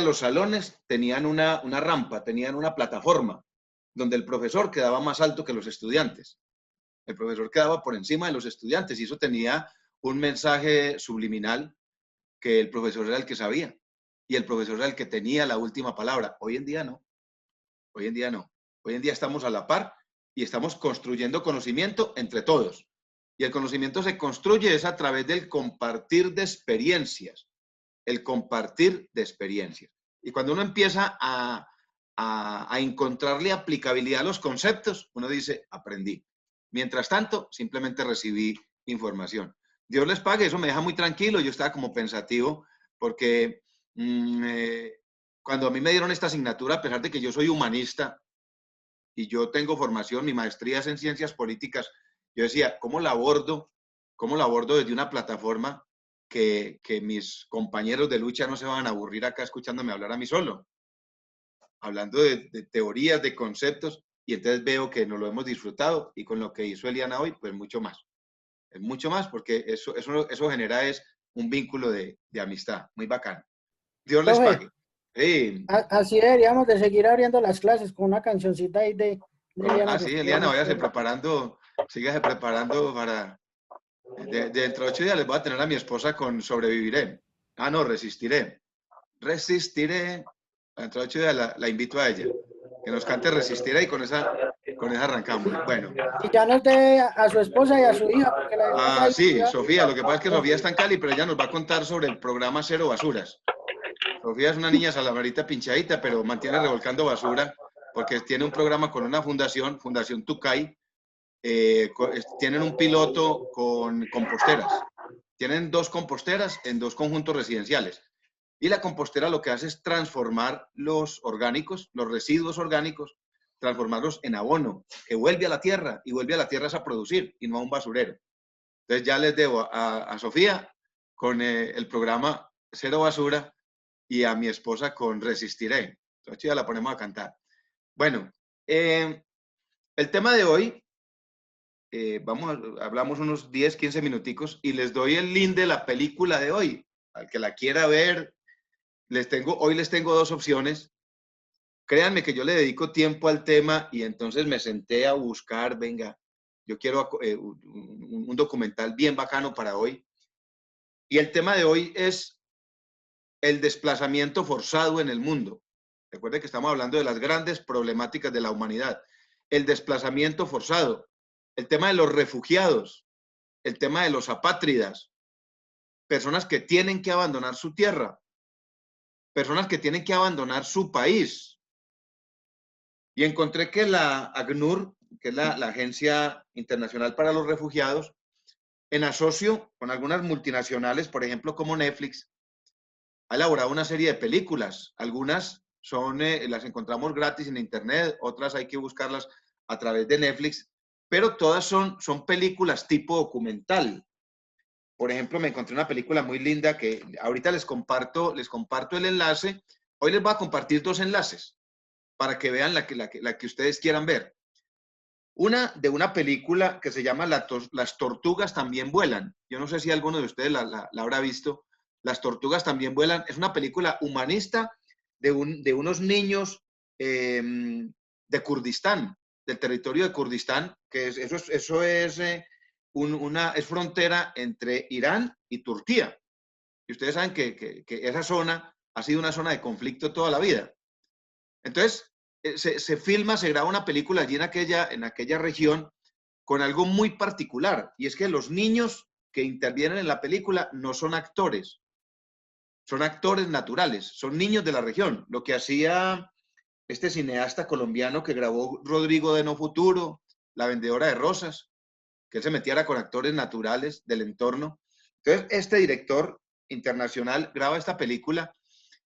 Speaker 1: los salones tenían una rampa, tenían una plataforma, donde el profesor quedaba más alto que los estudiantes. El profesor quedaba por encima de los estudiantes y eso tenía un mensaje subliminal que el profesor era el que sabía y el profesor era el que tenía la última palabra. Hoy en día no, hoy en día no. Hoy en día estamos a la par y estamos construyendo conocimiento entre todos. Y el conocimiento se construye es a través del compartir de experiencias, el compartir de experiencias. Y cuando uno empieza a encontrarle aplicabilidad a los conceptos, uno dice, aprendí. Mientras tanto, simplemente recibí información. Dios les pague, eso me deja muy tranquilo. Yo estaba como pensativo porque cuando a mí me dieron esta asignatura, a pesar de que yo soy humanista y yo tengo formación, mi maestría es en ciencias políticas, yo decía, ¿cómo la abordo desde una plataforma que mis compañeros de lucha no se van a aburrir acá escuchándome hablar a mí solo? Hablando de teorías, de conceptos, y entonces veo que nos lo hemos disfrutado y con lo que hizo Eliana hoy, pues mucho más. Es mucho más porque eso genera es un vínculo de amistad, muy bacano. Dios les
Speaker 11: Profe,
Speaker 1: pague. Sí,
Speaker 11: así deberíamos de seguir abriendo las clases con una cancioncita ahí de Eliana
Speaker 1: sí,
Speaker 11: Sofía.
Speaker 1: Eliana, sígase preparando para, dentro de 8 días les voy a tener a mi esposa con Sobreviviré. Ah, no, Resistiré. Resistiré. Dentro de 8 días la invito a ella. Que nos cante Resistiré y con esa arrancamos. Bueno.
Speaker 11: Y ya nos dé a su esposa y a su hija, porque la vez pasada
Speaker 1: Sí,
Speaker 11: ya-
Speaker 1: Sofía. Lo que pasa es que Sofía está en Cali, pero ella nos va a contar sobre el programa Cero Basuras. Sofía es una niña salamarita pinchadita, pero mantiene revolcando basura porque tiene un programa con una fundación, Fundación Tucay. Tienen un piloto con composteras. Tienen 2 composteras en 2 conjuntos residenciales. Y la compostera lo que hace es transformar los orgánicos, los residuos orgánicos, transformarlos en abono, que vuelve a la tierra y vuelve a la tierra a producir y no a un basurero. Entonces ya les debo a Sofía con el programa Cero Basura y a mi esposa con Resistiré. Entonces ya la ponemos a cantar. Bueno, el tema de hoy, hablamos unos 10, 15 minuticos y les doy el link de la película de hoy. Al que la quiera ver, hoy les tengo 2 opciones. Créanme que yo le dedico tiempo al tema y entonces me senté a buscar, venga, yo quiero un documental bien bacano para hoy. Y el tema de hoy es el desplazamiento forzado en el mundo. Recuerden que estamos hablando de las grandes problemáticas de la humanidad. El desplazamiento forzado, el tema de los refugiados, el tema de los apátridas, personas que tienen que abandonar su tierra, personas que tienen que abandonar su país Y encontré que la ACNUR, que es la Agencia Internacional para los Refugiados, en asocio con algunas multinacionales, por ejemplo, como Netflix, ha elaborado una serie de películas. Algunas son, las encontramos gratis en internet, otras hay que buscarlas a través de Netflix, pero todas son películas tipo documental. Por ejemplo, me encontré una película muy linda que ahorita les comparto el enlace. Hoy les voy a compartir 2 enlaces para que vean la que ustedes quieran ver. Una de una película que se llama Las tortugas también vuelan. Yo no sé si alguno de ustedes la habrá visto. Las tortugas también vuelan. Es una película humanista de unos niños de Kurdistán, del territorio de Kurdistán, que eso es frontera entre Irán y Turquía. Y ustedes saben que esa zona ha sido una zona de conflicto toda la vida. Entonces, se filma, se graba una película allí en aquella región con algo muy particular, y es que los niños que intervienen en la película no son actores naturales, son niños de la región. Lo que hacía este cineasta colombiano que grabó Rodrigo de No Futuro, La vendedora de rosas, que él se metiera con actores naturales del entorno. Entonces, este director internacional graba esta película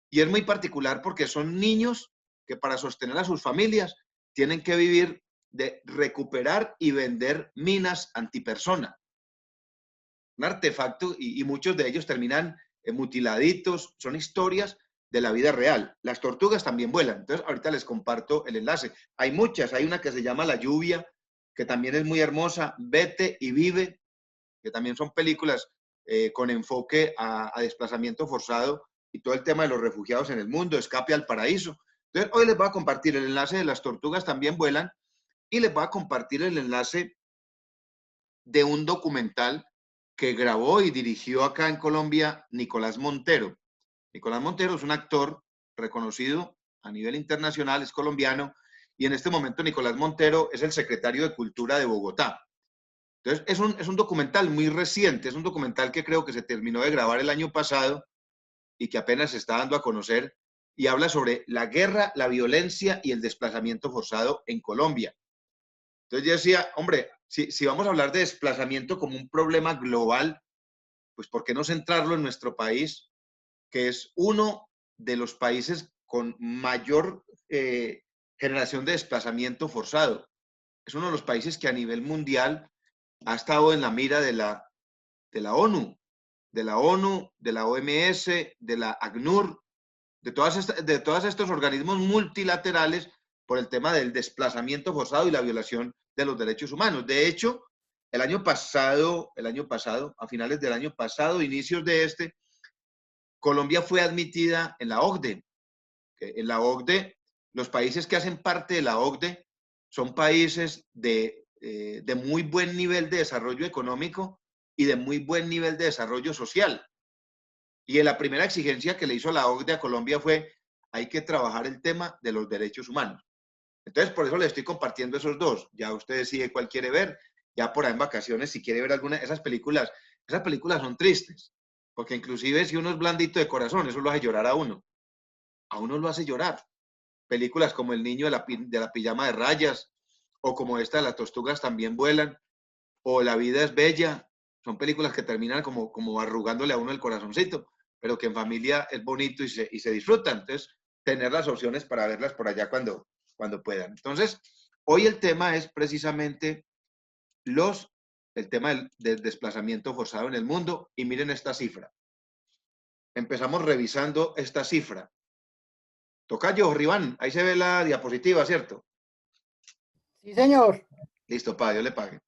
Speaker 1: y es muy particular porque son niños que para sostener a sus familias tienen que vivir de recuperar y vender minas antipersona. Un artefacto, y muchos de ellos terminan mutiladitos, son historias de la vida real. Las tortugas también vuelan. Entonces, ahorita les comparto el enlace. Hay muchas, hay una que se llama La lluvia, que también es muy hermosa, Vete y Vive, que también son películas con enfoque a desplazamiento forzado y todo el tema de los refugiados en el mundo, Escape al Paraíso. Entonces, hoy les voy a compartir el enlace de Las tortugas también vuelan y les voy a compartir el enlace de un documental que grabó y dirigió acá en Colombia Nicolás Montero. Nicolás Montero es un actor reconocido a nivel internacional, es colombiano, y en este momento Nicolás Montero es el secretario de Cultura de Bogotá. Entonces, es un documental muy reciente, es un documental que creo que se terminó de grabar el año pasado y que apenas se está dando a conocer, y habla sobre la guerra, la violencia y el desplazamiento forzado en Colombia. Entonces yo decía, hombre, si vamos a hablar de desplazamiento como un problema global, pues ¿por qué no centrarlo en nuestro país, que es uno de los países con mayor generación de desplazamiento forzado? Es uno de los países que a nivel mundial ha estado en la mira de la ONU, de la OMS, de la ACNUR, de todos estos organismos multilaterales por el tema del desplazamiento forzado y la violación de los derechos humanos. De hecho, el año pasado, a finales del año pasado, inicios de este, Colombia fue admitida en la OCDE. En la OCDE, los países que hacen parte de la OCDE son países de muy buen nivel de desarrollo económico y de muy buen nivel de desarrollo social. Y la primera exigencia que le hizo la OCDE a Colombia fue: hay que trabajar el tema de los derechos humanos. Entonces, por eso le estoy compartiendo esos 2. Ya usted decide cuál quiere ver. Ya por ahí en vacaciones, si quiere ver alguna de esas películas son tristes. Porque inclusive si uno es blandito de corazón, eso lo hace llorar a uno. A uno lo hace llorar. Películas como El niño de la pijama de rayas, o como esta, Las tortugas también vuelan, o La vida es bella. Son películas que terminan como arrugándole a uno el corazoncito, pero que en familia es bonito y se disfrutan. Entonces, tener las opciones para verlas por allá cuando puedan. Entonces, hoy el tema es precisamente el tema del desplazamiento forzado en el mundo, y miren esta cifra. Empezamos revisando esta cifra. Tocayo, Riván, ahí se ve la diapositiva, ¿cierto?
Speaker 11: Sí, señor.
Speaker 1: Listo, Dios le pague.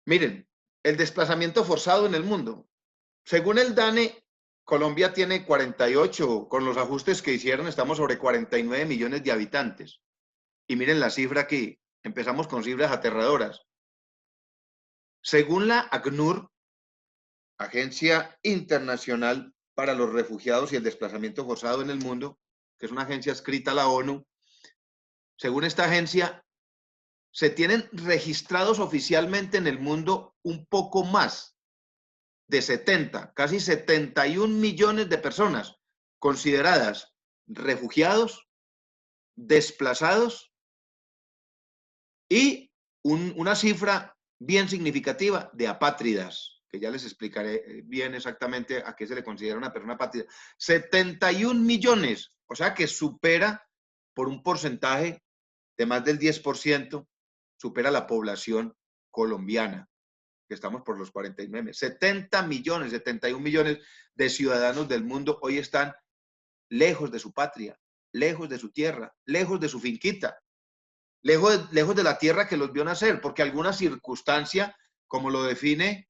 Speaker 1: Miren, el desplazamiento forzado en el mundo. Según el DANE, Colombia tiene 48, con los ajustes que hicieron, estamos sobre 49 millones de habitantes. Y miren la cifra aquí, empezamos con cifras aterradoras. Según la ACNUR, Agencia Internacional para los Refugiados y el Desplazamiento Forzado en el Mundo, que es una agencia adscrita a la ONU, según esta agencia, se tienen registrados oficialmente en el mundo un poco más de 70, casi 71 millones de personas consideradas refugiados desplazados y una cifra bien significativa de apátridas, que ya les explicaré bien exactamente a qué se le considera una persona apátrida. 71 millones, o sea que supera por un porcentaje de más del 10%, supera la población colombiana, que estamos por los 49. 70 millones, 71 millones de ciudadanos del mundo hoy están lejos de su patria, lejos de su tierra, lejos de su finquita, lejos de la tierra que los vio nacer, porque alguna circunstancia, como lo define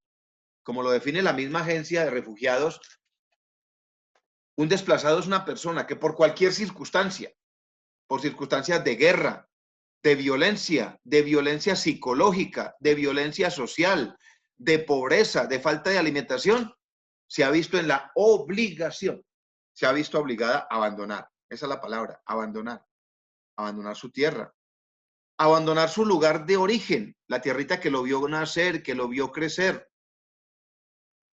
Speaker 1: la misma agencia de refugiados, un desplazado es una persona que por cualquier circunstancia, por circunstancias de guerra, de violencia psicológica, de violencia social, de pobreza, de falta de alimentación, se ha visto en la obligación, se ha visto obligada a abandonar. Esa es la palabra, abandonar. Abandonar su tierra, abandonar su lugar de origen, la tierrita que lo vio nacer, que lo vio crecer,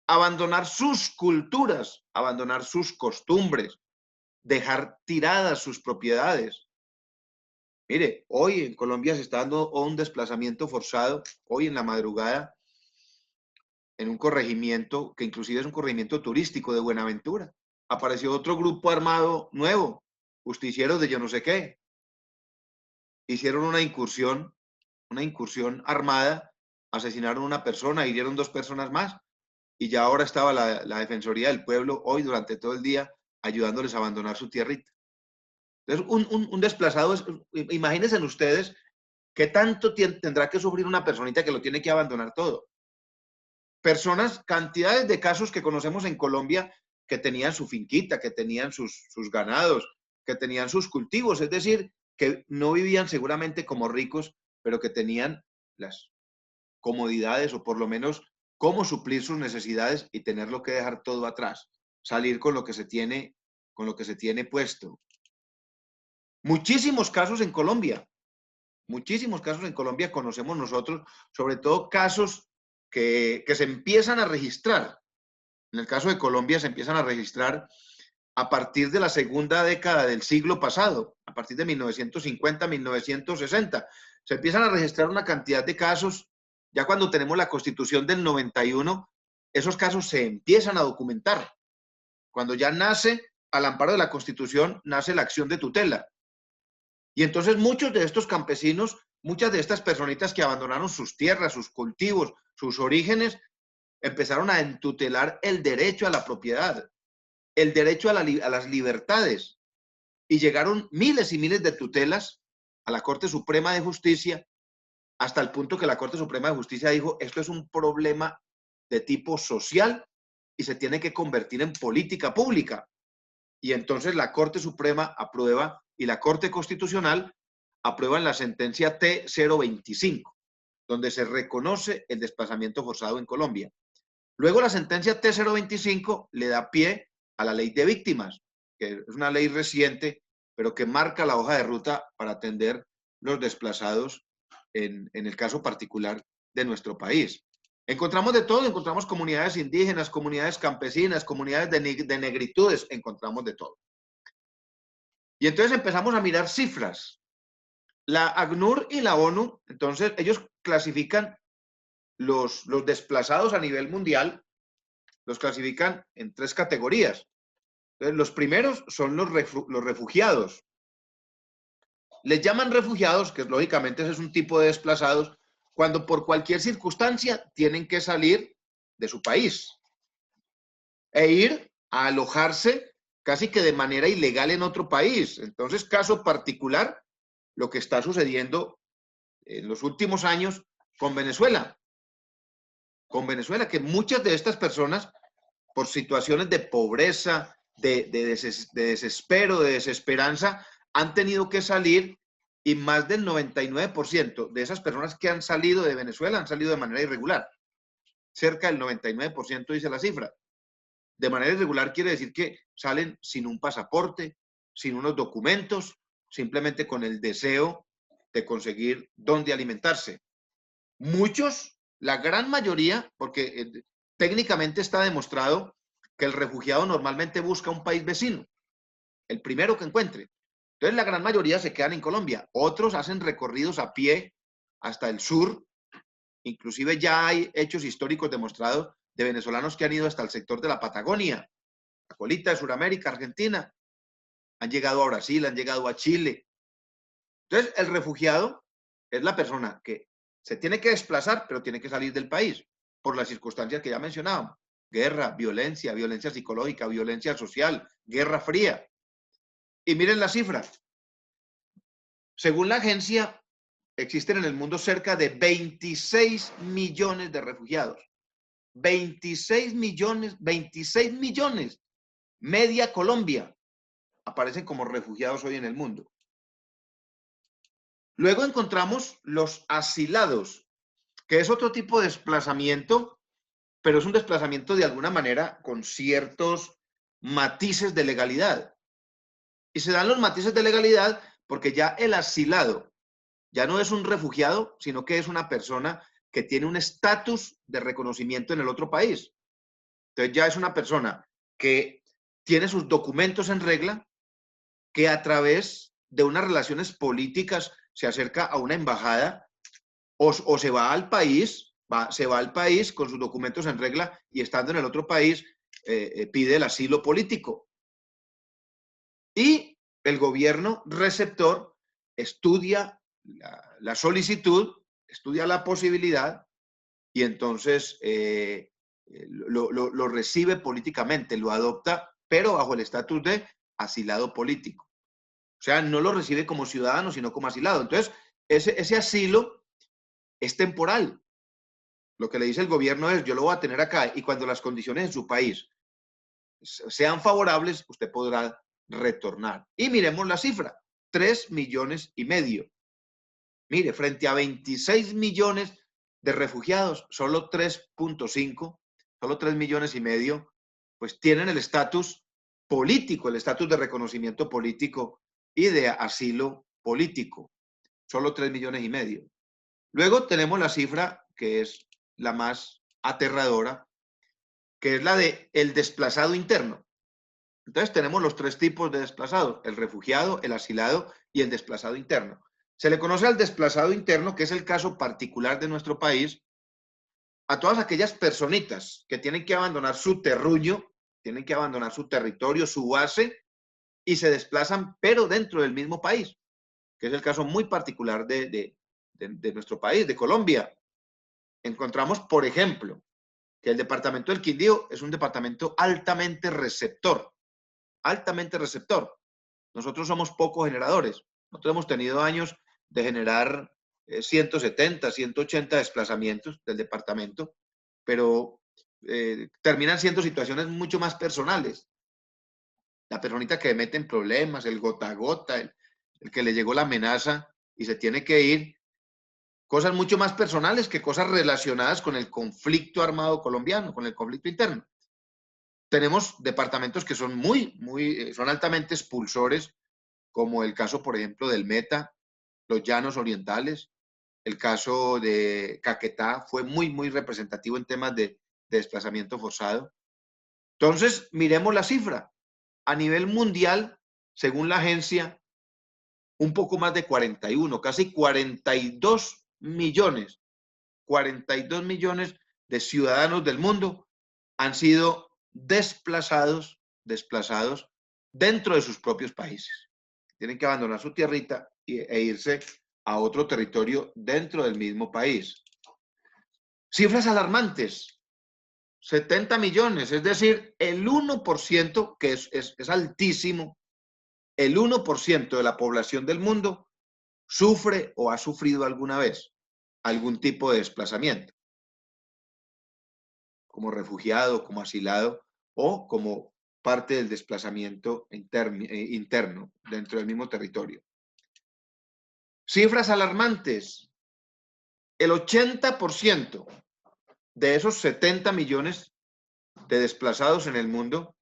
Speaker 1: abandonar sus culturas, abandonar sus costumbres, dejar tiradas sus propiedades. Mire, hoy en Colombia se está dando un desplazamiento forzado, hoy en la madrugada, en un corregimiento, que inclusive es un corregimiento turístico de Buenaventura. Apareció otro grupo armado nuevo, justicieros de yo no sé qué. Hicieron una incursión armada, asesinaron a una persona, hirieron 2 personas más, y ya ahora estaba la Defensoría del Pueblo, hoy durante todo el día, ayudándoles a abandonar su tierrita. Entonces, un desplazado, imagínense ustedes qué tanto tendrá que sufrir una personita que lo tiene que abandonar todo. Personas, cantidades de casos que conocemos en Colombia que tenían su finquita, que tenían sus ganados, que tenían sus cultivos, es decir, que no vivían seguramente como ricos, pero que tenían las comodidades o por lo menos cómo suplir sus necesidades y tenerlo que dejar todo atrás, salir con lo que se tiene puesto. Muchísimos casos en Colombia conocemos nosotros, sobre todo casos que se empiezan a registrar. En el caso de Colombia se empiezan a registrar a partir de la segunda década del siglo pasado, a partir de 1950, 1960. Se empiezan a registrar una cantidad de casos. Ya cuando tenemos la Constitución del 91, esos casos se empiezan a documentar. Cuando ya nace, al amparo de la Constitución, nace la acción de tutela. Y entonces muchos de estos campesinos, muchas de estas personitas que abandonaron sus tierras, sus cultivos, sus orígenes, empezaron a entutelar el derecho a la propiedad, el derecho a las libertades. Y llegaron miles y miles de tutelas a la Corte Suprema de Justicia, hasta el punto que la Corte Suprema de Justicia dijo, esto es un problema de tipo social y se tiene que convertir en política pública. Y entonces la Corte Suprema aprueba y la Corte Constitucional aprueban la sentencia T025, donde se reconoce el desplazamiento forzado en Colombia. Luego la sentencia T025 le da pie a la ley de víctimas, que es una ley reciente, pero que marca la hoja de ruta para atender los desplazados en el caso particular de nuestro país. Encontramos de todo, encontramos comunidades indígenas, comunidades campesinas, comunidades de negritudes, encontramos de todo. Y entonces empezamos a mirar cifras. La ACNUR y la ONU, entonces ellos clasifican los desplazados a nivel mundial, los clasifican en 3 categorías. Entonces, los primeros son los refugiados. Les llaman refugiados, que lógicamente ese es un tipo de desplazados, cuando por cualquier circunstancia tienen que salir de su país e ir a alojarse casi que de manera ilegal en otro país. Entonces, caso particular, lo que está sucediendo en los últimos años con Venezuela. Con Venezuela, que muchas de estas personas, por situaciones de pobreza, de desespero, de desesperanza, han tenido que salir, y más del 99% de esas personas que han salido de Venezuela han salido de manera irregular. Cerca del 99% dice la cifra. De manera irregular quiere decir que salen sin un pasaporte, sin unos documentos, simplemente con el deseo de conseguir dónde alimentarse. Muchos, la gran mayoría, porque técnicamente está demostrado que el refugiado normalmente busca un país vecino, el primero que encuentre. Entonces, la gran mayoría se quedan en Colombia. Otros hacen recorridos a pie hasta el sur. Inclusive ya hay hechos históricos demostrados de venezolanos que han ido hasta el sector de la Patagonia, la colita de Sudamérica, Argentina. Han llegado a Brasil, han llegado a Chile. Entonces, el refugiado es la persona que se tiene que desplazar, pero tiene que salir del país por las circunstancias que ya mencionábamos. Guerra, violencia, violencia psicológica, violencia social, guerra fría. Y miren la cifra. Según la agencia, existen en el mundo cerca de 26 millones de refugiados. 26 millones. Media Colombia aparecen como refugiados hoy en el mundo. Luego encontramos los asilados, que es otro tipo de desplazamiento, pero es un desplazamiento de alguna manera con ciertos matices de legalidad. Y se dan los matices de legalidad porque ya el asilado ya no es un refugiado, sino que es una persona que tiene un estatus de reconocimiento en el otro país. Entonces ya es una persona que tiene sus documentos en regla, que a través de unas relaciones políticas se acerca a una embajada o se va al país, se va al país con sus documentos en regla y estando en el otro país pide el asilo político. Y el gobierno receptor estudia la solicitud, estudia la posibilidad y entonces lo recibe políticamente, lo adopta, pero bajo el estatus de asilado político. O sea, no lo recibe como ciudadano, sino como asilado. Entonces, ese asilo es temporal. Lo que le dice el gobierno es, yo lo voy a tener acá y cuando las condiciones en su país sean favorables, usted podrá retornar. Y miremos la cifra, 3,5 millones. Mire, frente a 26 millones de refugiados, solo 3,5, solo 3,5 millones, pues tienen el estatus político, el estatus de reconocimiento político y de asilo político. Solo 3,5 millones. Luego tenemos la cifra que es la más aterradora, que es la de el desplazado interno. Entonces tenemos los tres tipos de desplazados, el refugiado, el asilado y el desplazado interno. Se le conoce al desplazado interno, que es el caso particular de nuestro país, a todas aquellas personitas que tienen que abandonar su terruño, tienen que abandonar su territorio, su base, y se desplazan, pero dentro del mismo país, que es el caso muy particular de nuestro país, de Colombia. Encontramos, por ejemplo, que el departamento del Quindío es un departamento altamente receptor. Altamente receptor. Nosotros somos pocos generadores. Nosotros hemos tenido años de generar 170, 180 desplazamientos del departamento, pero terminan siendo situaciones mucho más personales. La personita que mete en problemas, el gota a gota, el que le llegó la amenaza y se tiene que ir. Cosas mucho más personales que cosas relacionadas con el conflicto armado colombiano, con el conflicto interno. Tenemos departamentos que son son altamente expulsores, como el caso, por ejemplo, del Meta, los Llanos Orientales. El caso de Caquetá fue muy representativo en temas de desplazamiento forzado. Entonces, miremos la cifra. A nivel mundial, según la agencia, un poco más de 41, casi 42 millones de ciudadanos del mundo han sido desplazados dentro de sus propios países. Tienen que abandonar su tierrita e irse a otro territorio dentro del mismo país. Cifras alarmantes. 70 millones, es decir, el 1%, que es altísimo, el 1% de la población del mundo sufre o ha sufrido alguna vez algún tipo de desplazamiento, como refugiado, como asilado o como parte del desplazamiento interno dentro del mismo territorio. Cifras alarmantes. El 80% de esos 70 millones de desplazados en el mundo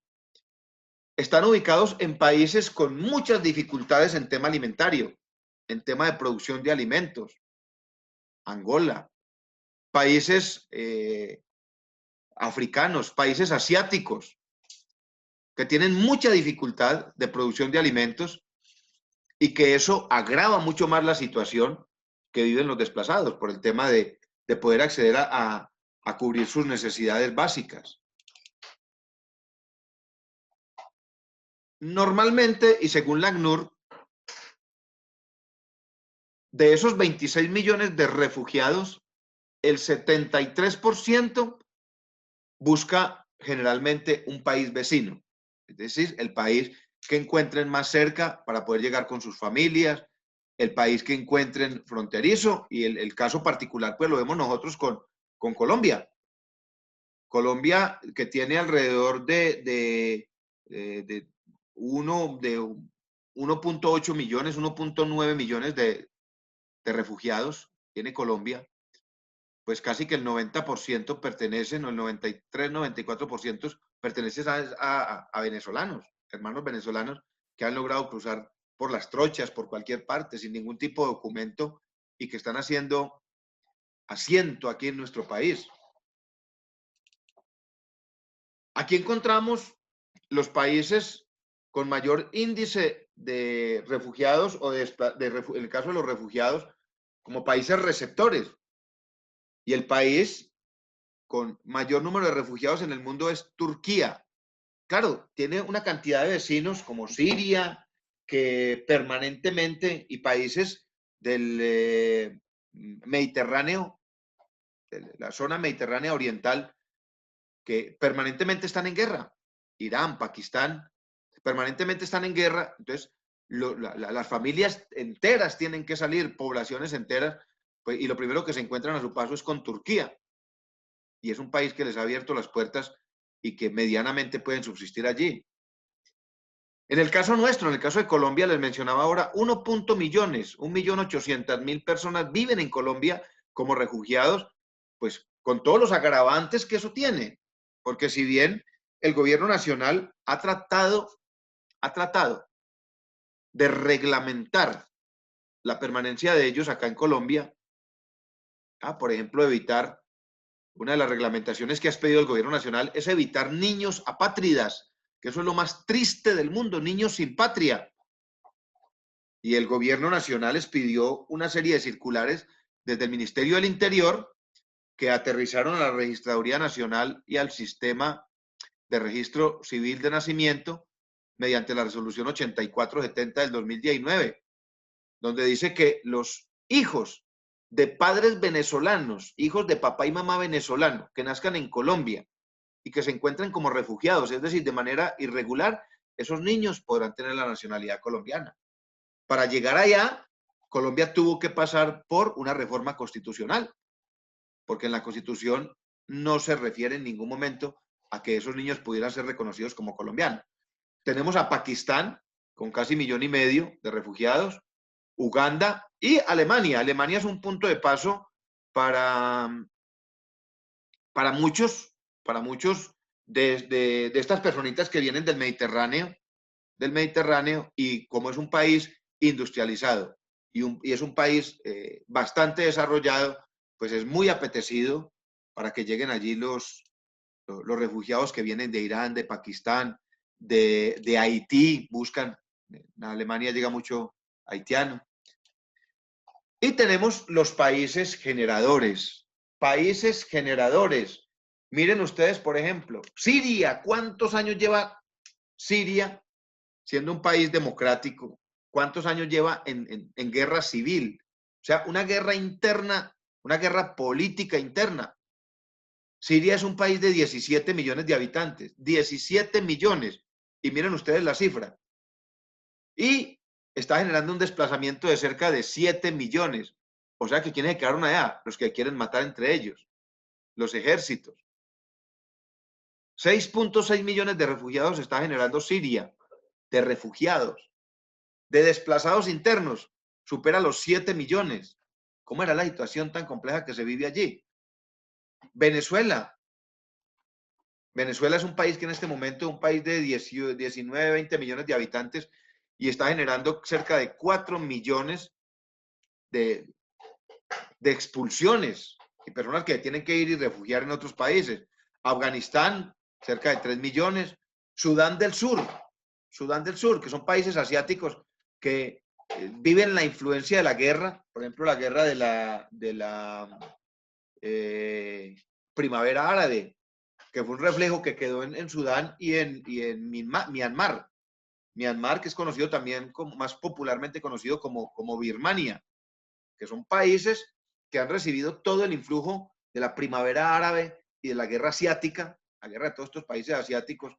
Speaker 1: están ubicados en países con muchas dificultades en tema alimentario, en tema de producción de alimentos. Angola, países africanos, países asiáticos, que tienen mucha dificultad de producción de alimentos y que eso agrava mucho más la situación que viven los desplazados por el tema de poder acceder a cubrir sus necesidades básicas. Normalmente, y según la ACNUR, de esos 26 millones de refugiados, el 73% busca generalmente un país vecino, es decir, el país que encuentren más cerca para poder llegar con sus familias, el país que encuentren fronterizo, y el caso particular pues lo vemos nosotros con Colombia. Colombia, que tiene alrededor de 1.8 millones, 1.9 millones de refugiados, tiene Colombia, pues casi que el 90% pertenecen, o el 93, 94% pertenecen a venezolanos, hermanos venezolanos que han logrado cruzar por las trochas, por cualquier parte, sin ningún tipo de documento, y que están haciendo asiento aquí en nuestro país. Aquí encontramos los países con mayor índice de refugiados, o en el caso de los refugiados, como países receptores. Y el país con mayor número de refugiados en el mundo es Turquía. Claro, tiene una cantidad de vecinos como Siria, que permanentemente, y países del Mediterráneo, de la zona mediterránea oriental, que permanentemente están en guerra. Irán, Pakistán, permanentemente están en guerra. Entonces, las familias enteras tienen que salir, poblaciones enteras, pues, y lo primero que se encuentran a su paso es con Turquía. Y es un país que les ha abierto las puertas y que medianamente pueden subsistir allí. En el caso nuestro, en el caso de Colombia, les mencionaba ahora, 1.800.000 personas viven en Colombia como refugiados, pues con todos los agravantes que eso tiene. Porque si bien el gobierno nacional ha tratado de reglamentar la permanencia de ellos acá en Colombia, por ejemplo, evitar, una de las reglamentaciones que ha pedido el gobierno nacional es evitar niños apátridas, que eso es lo más triste del mundo, niños sin patria. Y el gobierno nacional les pidió una serie de circulares desde el Ministerio del Interior que aterrizaron a la Registraduría Nacional y al Sistema de Registro Civil de Nacimiento mediante la resolución 8470 del 2019, donde dice que los hijos de padres venezolanos, hijos de papá y mamá venezolano, que nazcan en Colombia y que se encuentren como refugiados, es decir, de manera irregular, esos niños podrán tener la nacionalidad colombiana. Para llegar allá, Colombia tuvo que pasar por una reforma constitucional, porque en la Constitución no se refiere en ningún momento a que esos niños pudieran ser reconocidos como colombianos. Tenemos a Pakistán, con casi 1,5 millones de refugiados, Uganda y Alemania. Alemania es un punto de paso para muchos de estas personitas que vienen del Mediterráneo, y como es un país industrializado y es un país bastante desarrollado, pues es muy apetecido para que lleguen allí los refugiados que vienen de Irán, de Pakistán, de Haití, buscan. En Alemania llega mucho haitiano. Y tenemos los países generadores. Países generadores. Miren ustedes, por ejemplo, Siria. ¿Cuántos años lleva Siria siendo un país democrático? ¿Cuántos años lleva en guerra civil? O sea, una guerra interna, una guerra política interna. Siria es un país de 17 millones de habitantes. 17 millones. Y miren ustedes la cifra. Y está generando un desplazamiento de cerca de 7 millones. O sea que quienes se quedaron allá, los que quieren matar entre ellos, los ejércitos. 6.6 millones de refugiados está generando Siria, de refugiados, de desplazados internos, supera los 7 millones. ¿Cómo era la situación tan compleja que se vive allí? Venezuela. Venezuela es un país que en este momento es un país de 19, 20 millones de habitantes y está generando cerca de 4 millones de expulsiones y personas que tienen que ir y refugiar en otros países. Afganistán, cerca de 3 millones. Sudán del Sur, que son países asiáticos que viven la influencia de la guerra, por ejemplo, la guerra de la primavera árabe, que fue un reflejo que quedó en Sudán y en Myanmar. Myanmar, que es conocido también, más popularmente conocido como Birmania, que son países que han recibido todo el influjo de la primavera árabe y de la guerra asiática, la guerra de todos estos países asiáticos,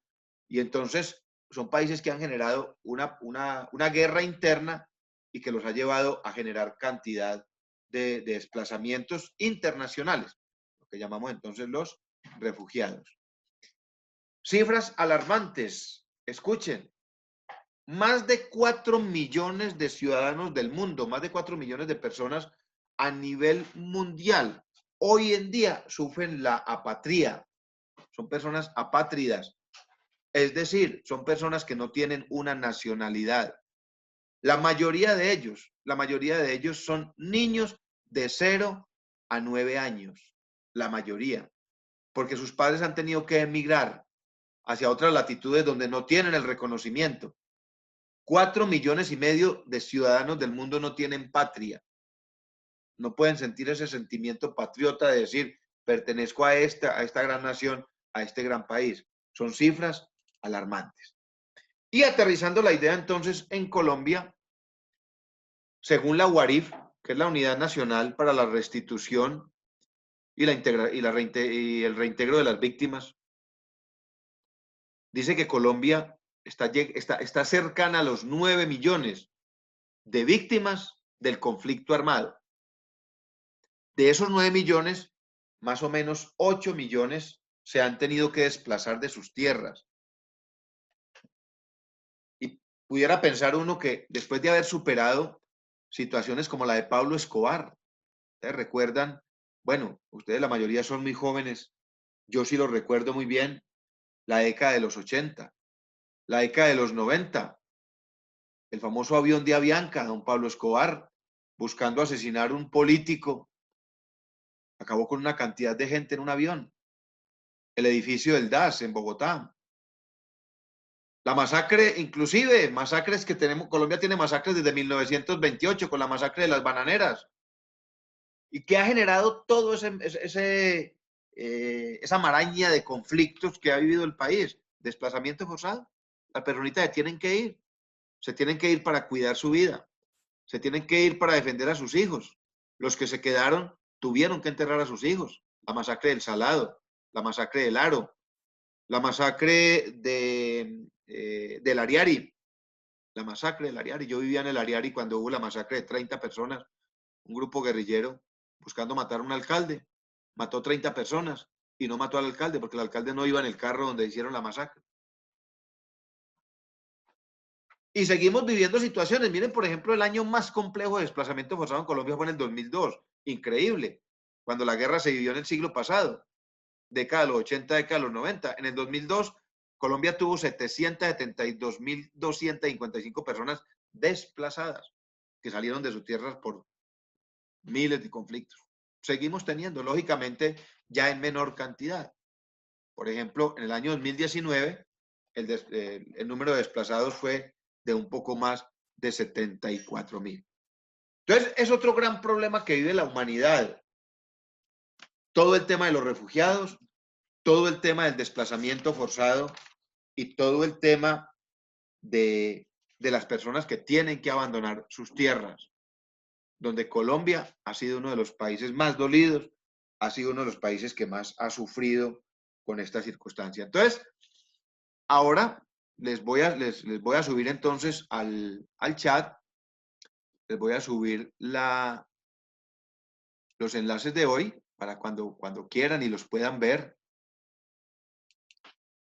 Speaker 1: y entonces son países que han generado una guerra interna y que los ha llevado a generar cantidad de desplazamientos internacionales, lo que llamamos entonces los refugiados. Cifras alarmantes, escuchen. Más de 4 millones de ciudadanos del mundo, más de 4 millones de personas a nivel mundial, hoy en día sufren la apatría. Son personas apátridas. Es decir, son personas que no tienen una nacionalidad. La mayoría de ellos son niños de 0 a 9 años. La mayoría. Porque sus padres han tenido que emigrar hacia otras latitudes donde no tienen el reconocimiento. 4 millones y medio de ciudadanos del mundo no tienen patria. No pueden sentir ese sentimiento patriota de decir, pertenezco a esta gran nación, a este gran país. Son cifras alarmantes. Y aterrizando la idea entonces en Colombia, según la UARIF, que es la Unidad Nacional para la Restitución y el Reintegro de las Víctimas, dice que Colombia está cercana a los 9 millones de víctimas del conflicto armado. De esos 9 millones, más o menos 8 millones se han tenido que desplazar de sus tierras. Y pudiera pensar uno que después de haber superado situaciones como la de Pablo Escobar, ¿ustedes recuerdan? Bueno, ustedes la mayoría son muy jóvenes, yo sí lo recuerdo muy bien, la década de los 80, la década de los 90, el famoso avión de Avianca, don Pablo Escobar, buscando asesinar a un político, acabó con una cantidad de gente en un avión. El edificio del DAS en Bogotá. La masacre, inclusive, masacres que tenemos, Colombia tiene masacres desde 1928 con la masacre de las bananeras. ¿Y qué ha generado todo esa maraña de conflictos que ha vivido el país? Desplazamiento forzado. Las personitas se tienen que ir para cuidar su vida, se tienen que ir para defender a sus hijos. Los que se quedaron tuvieron que enterrar a sus hijos. La masacre del Salado, la masacre del Aro, la masacre del Ariari, la masacre del Ariari. Yo vivía en el Ariari cuando hubo la masacre de 30 personas, un grupo guerrillero buscando matar a un alcalde, mató 30 personas y no mató al alcalde porque el alcalde no iba en el carro donde hicieron la masacre. Y seguimos viviendo situaciones. Miren, por ejemplo, el año más complejo de desplazamiento forzado en Colombia fue en el 2002. Increíble. Cuando la guerra se vivió en el siglo pasado. Década de los 80, década de los 90. En el 2002, Colombia tuvo 772.255 personas desplazadas que salieron de sus tierras por miles de conflictos. Seguimos teniendo, lógicamente, ya en menor cantidad. Por ejemplo, en el año 2019, el número de desplazados fue de un poco más de 74.000. Entonces, es otro gran problema que vive la humanidad. Todo el tema de los refugiados, todo el tema del desplazamiento forzado y todo el tema de las personas que tienen que abandonar sus tierras, donde Colombia ha sido uno de los países más dolidos, ha sido uno de los países que más ha sufrido con esta circunstancia. Entonces, ahora les voy a subir entonces al chat, les voy a subir los enlaces de hoy para cuando quieran y los puedan ver,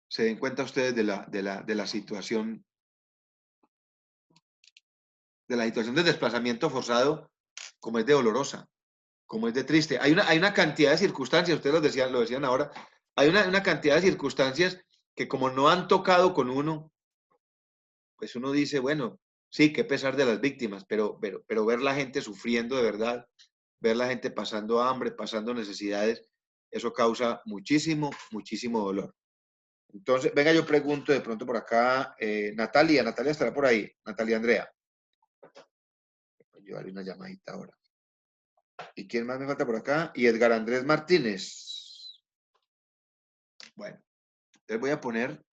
Speaker 1: se den cuenta ustedes de la situación, de desplazamiento forzado, como es de dolorosa, como es de triste. Hay una cantidad de circunstancias, ustedes lo decían ahora, hay una cantidad de circunstancias que como no han tocado con uno, pues uno dice, bueno, sí, qué pesar de las víctimas, pero ver la gente sufriendo de verdad, ver la gente pasando hambre, pasando necesidades, eso causa muchísimo, muchísimo dolor. Entonces, venga, yo pregunto de pronto por acá, Natalia estará por ahí, Natalia Andrea. yo daré una llamadita ahora. ¿Y quién más me falta por acá? Y Edgar Andrés Martínez. Bueno, entonces voy a poner...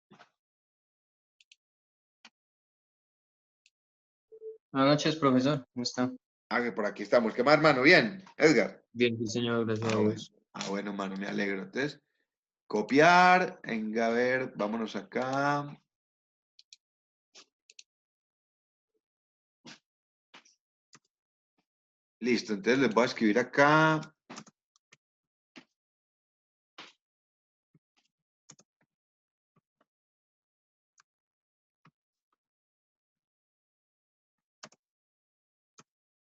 Speaker 12: Buenas noches, profesor. ¿Cómo está?
Speaker 1: Ah, que por aquí estamos. ¿Qué más, hermano? ¿Bien? Edgar.
Speaker 12: Bien, sí, señor. Gracias a Dios.
Speaker 1: Bueno, hermano, me alegro. Entonces, copiar. Venga, a ver, vámonos acá. Listo, entonces les voy a escribir acá.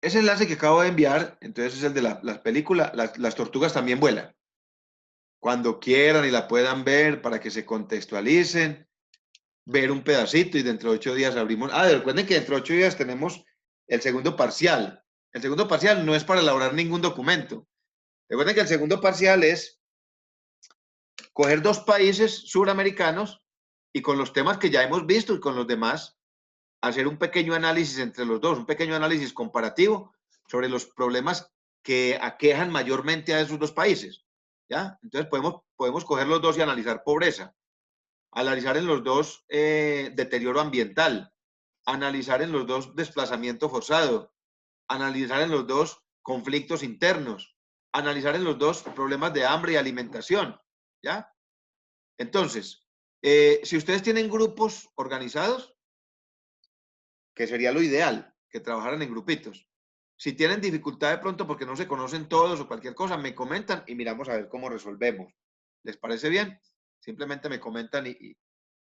Speaker 1: Ese enlace que acabo de enviar, entonces es el de las películas. Las tortugas también vuelan. Cuando quieran y la puedan ver para que se contextualicen, ver un pedacito y dentro de 8 días abrimos. Ah, recuerden que dentro de 8 días tenemos el segundo parcial. El segundo parcial no es para elaborar ningún documento. Recuerden que el segundo parcial es coger 2 países suramericanos y con los temas que ya hemos visto y con los demás, hacer un pequeño análisis entre los dos, un pequeño análisis comparativo sobre los problemas que aquejan mayormente a esos 2 países. ¿Ya? Entonces podemos coger los 2 y analizar pobreza, analizar en los 2 deterioro ambiental, analizar en los 2 desplazamiento forzado, analizar en los 2 conflictos internos, analizar en los 2 problemas de hambre y alimentación. ¿Ya? Entonces, si ustedes tienen grupos organizados, que sería lo ideal, que trabajaran en grupitos. Si tienen dificultad de pronto porque no se conocen todos o cualquier cosa, me comentan y miramos a ver cómo resolvemos. ¿Les parece bien? Simplemente me comentan y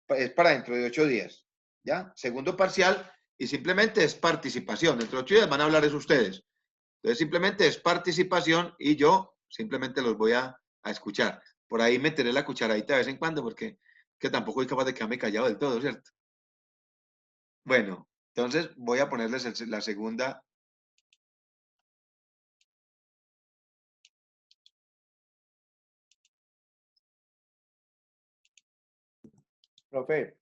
Speaker 1: es para dentro de 8 días. ¿Ya? Segundo parcial y simplemente es participación. Dentro de 8 días van a hablar es ustedes. Entonces simplemente es participación y yo simplemente los voy a escuchar. Por ahí meteré la cucharadita de vez en cuando porque que tampoco soy capaz de quedarme callado del todo, ¿cierto? Bueno, entonces voy a ponerles la segunda.
Speaker 5: Profe,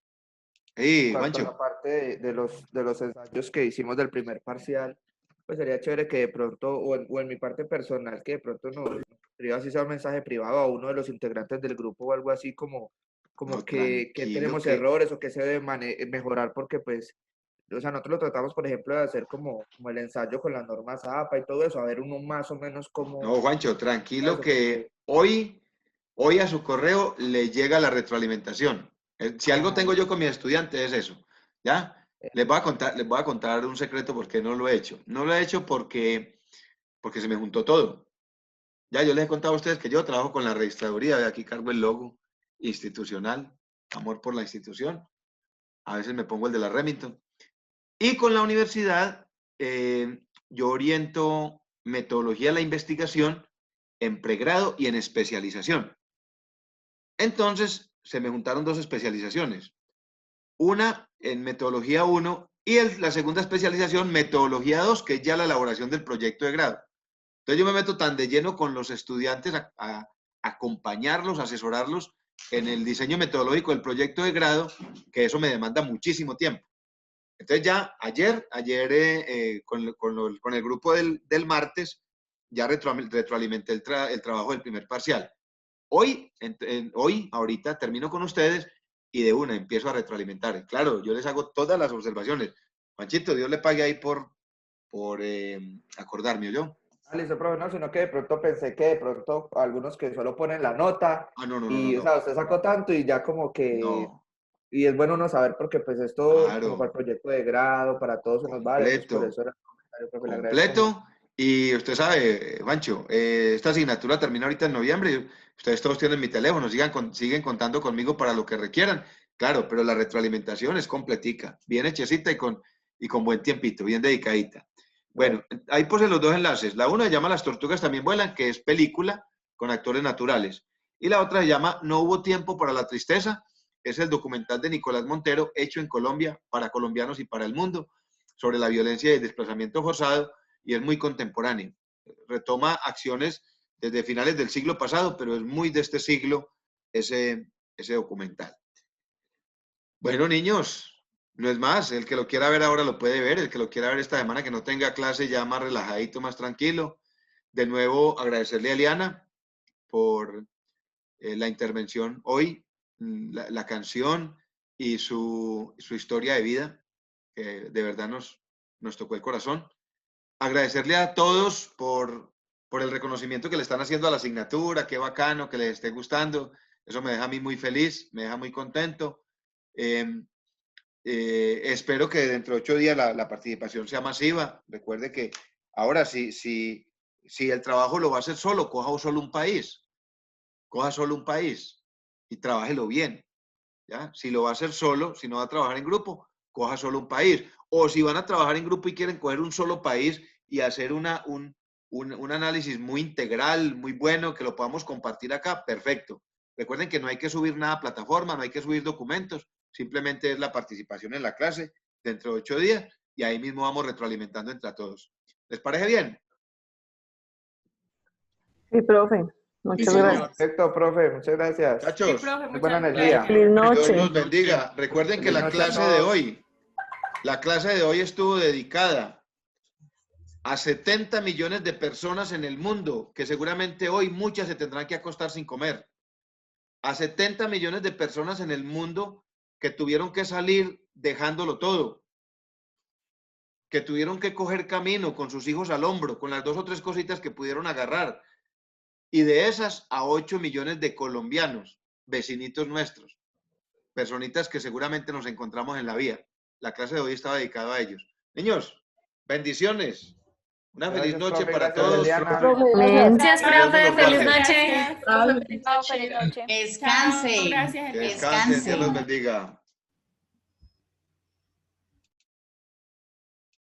Speaker 1: Sí,
Speaker 5: cuanto a
Speaker 1: Juancho.
Speaker 5: la parte de los ensayos que hicimos del primer parcial, pues sería chévere que de pronto, o en mi parte personal, que de pronto nos escriba así sea un mensaje privado a uno de los integrantes del grupo o algo así como
Speaker 1: No,
Speaker 5: que
Speaker 1: tranquilo,
Speaker 5: tenemos
Speaker 1: que
Speaker 5: errores o que se debe mejorar porque pues, o sea, nosotros lo tratamos, por ejemplo, de hacer como el ensayo con las normas APA y todo eso, a ver uno más o menos
Speaker 1: no,
Speaker 5: cómo
Speaker 1: Juancho, tranquilo
Speaker 5: eso,
Speaker 1: que
Speaker 5: porque,
Speaker 1: hoy a su correo le llega la retroalimentación. Si algo tengo yo con mis estudiantes es eso, ¿ya? Les voy a contar un secreto porque no lo he hecho. No lo he hecho porque se me juntó todo. Ya yo les he contado a ustedes que yo trabajo con la registraduría, de aquí cargo el logo institucional, amor por la institución. A veces me pongo el de la Remington. Y con la universidad, yo oriento metodología de la investigación en pregrado y en especialización. Entonces, se me juntaron 2 especializaciones. Una en metodología 1 y la segunda especialización, metodología 2, que es ya la elaboración del proyecto de grado. Entonces, yo me meto tan de lleno con los estudiantes a acompañarlos, asesorarlos en el diseño metodológico del proyecto de grado, que eso me demanda muchísimo tiempo. Entonces ya ayer con el grupo del martes, ya retroalimenté el trabajo del primer parcial. Hoy, ahorita termino con ustedes y de una empiezo a retroalimentar. Claro, yo les hago todas las observaciones. Juanchito, Dios le pague ahí por acordarme, ¿yo?
Speaker 5: listo, profe, no, sino que de pronto pensé que de pronto algunos que solo ponen la nota
Speaker 1: Ah, no,
Speaker 5: y, o sea, usted sacó tanto y ya como que,
Speaker 1: No,
Speaker 5: y es bueno no saber porque pues esto como para
Speaker 1: claro,
Speaker 5: el proyecto de grado, para todos se nos vale, entonces por
Speaker 1: completo.
Speaker 5: eso era el comentario, profe, le agradezco mucho.
Speaker 1: Completo. Y usted sabe, Juancho, esta asignatura termina ahorita en noviembre. Ustedes todos tienen mi teléfono, siguen contando conmigo para lo que requieran. Claro, pero la retroalimentación es completica, bien hechecita y con buen tiempito, bien dedicadita. Bueno, ahí puse los 2 enlaces. La una se llama Las tortugas también vuelan, que es película con actores naturales. Y la otra se llama No hubo tiempo para la tristeza. Es el documental de Nicolás Montero, hecho en Colombia para colombianos y para el mundo, sobre la violencia y el desplazamiento forzado, y es muy contemporáneo. Retoma acciones desde finales del siglo pasado, pero es muy de este siglo ese documental. Bueno, niños, No es más, el que lo quiera ver ahora lo puede ver, el que lo quiera ver esta semana que no tenga clase ya más relajadito, más tranquilo. De nuevo, agradecerle a Eliana por la intervención hoy, la canción y su historia de vida, que de verdad nos tocó el corazón. Agradecerle a todos por el reconocimiento que le están haciendo a la asignatura, qué bacano, que les esté gustando. Eso me deja a mí muy feliz, me deja muy contento. Espero que dentro de 8 días la participación sea masiva. Recuerde que ahora si el trabajo lo va a hacer solo, coja solo un país y trabájelo bien, ¿ya? Si lo va a hacer solo, si no va a trabajar en grupo, coja solo un país. O si van a trabajar en grupo y quieren coger un solo país y hacer un análisis muy integral, muy bueno, que lo podamos compartir acá, perfecto. Recuerden que no hay que subir nada a plataforma, no hay que subir documentos, simplemente es la participación en la clase dentro de 8 días y ahí mismo vamos retroalimentando entre todos. ¿Les parece bien?
Speaker 9: Sí, profe. Muchas gracias.
Speaker 5: Perfecto, profe. Muchas gracias.
Speaker 1: Muchachos,
Speaker 4: Sí, profe,
Speaker 5: Muy
Speaker 4: muchas
Speaker 5: buena
Speaker 4: gracias.
Speaker 5: energía.
Speaker 9: Feliz
Speaker 1: Dios
Speaker 9: noche.
Speaker 1: los bendiga. Recuerden que
Speaker 5: Feliz
Speaker 1: la
Speaker 5: noche a
Speaker 1: clase de
Speaker 5: todos.
Speaker 1: hoy estuvo dedicada a 70 millones de personas en el mundo, que seguramente hoy muchas se tendrán que acostar sin comer. A 70 millones de personas en el mundo que tuvieron que salir dejándolo todo, que tuvieron que coger camino con sus hijos al hombro, con las 2 o 3 cositas que pudieron agarrar. Y de esas a 8 millones de colombianos, vecinitos nuestros, personitas que seguramente nos encontramos en la vía. La clase de hoy estaba dedicada a ellos. Niños, bendiciones. Una feliz
Speaker 5: Gracias,
Speaker 1: noche
Speaker 5: profe.
Speaker 1: para
Speaker 5: Gracias,
Speaker 1: todos.
Speaker 5: Eliana.
Speaker 11: Profe, gracias.
Speaker 13: Gracias,
Speaker 1: Dios me
Speaker 13: profe.
Speaker 1: los
Speaker 13: Feliz
Speaker 1: guarde.
Speaker 13: noche.
Speaker 6: Chao, feliz noche.
Speaker 1: Que
Speaker 13: Descanse.
Speaker 1: descansen, Dios los bendiga.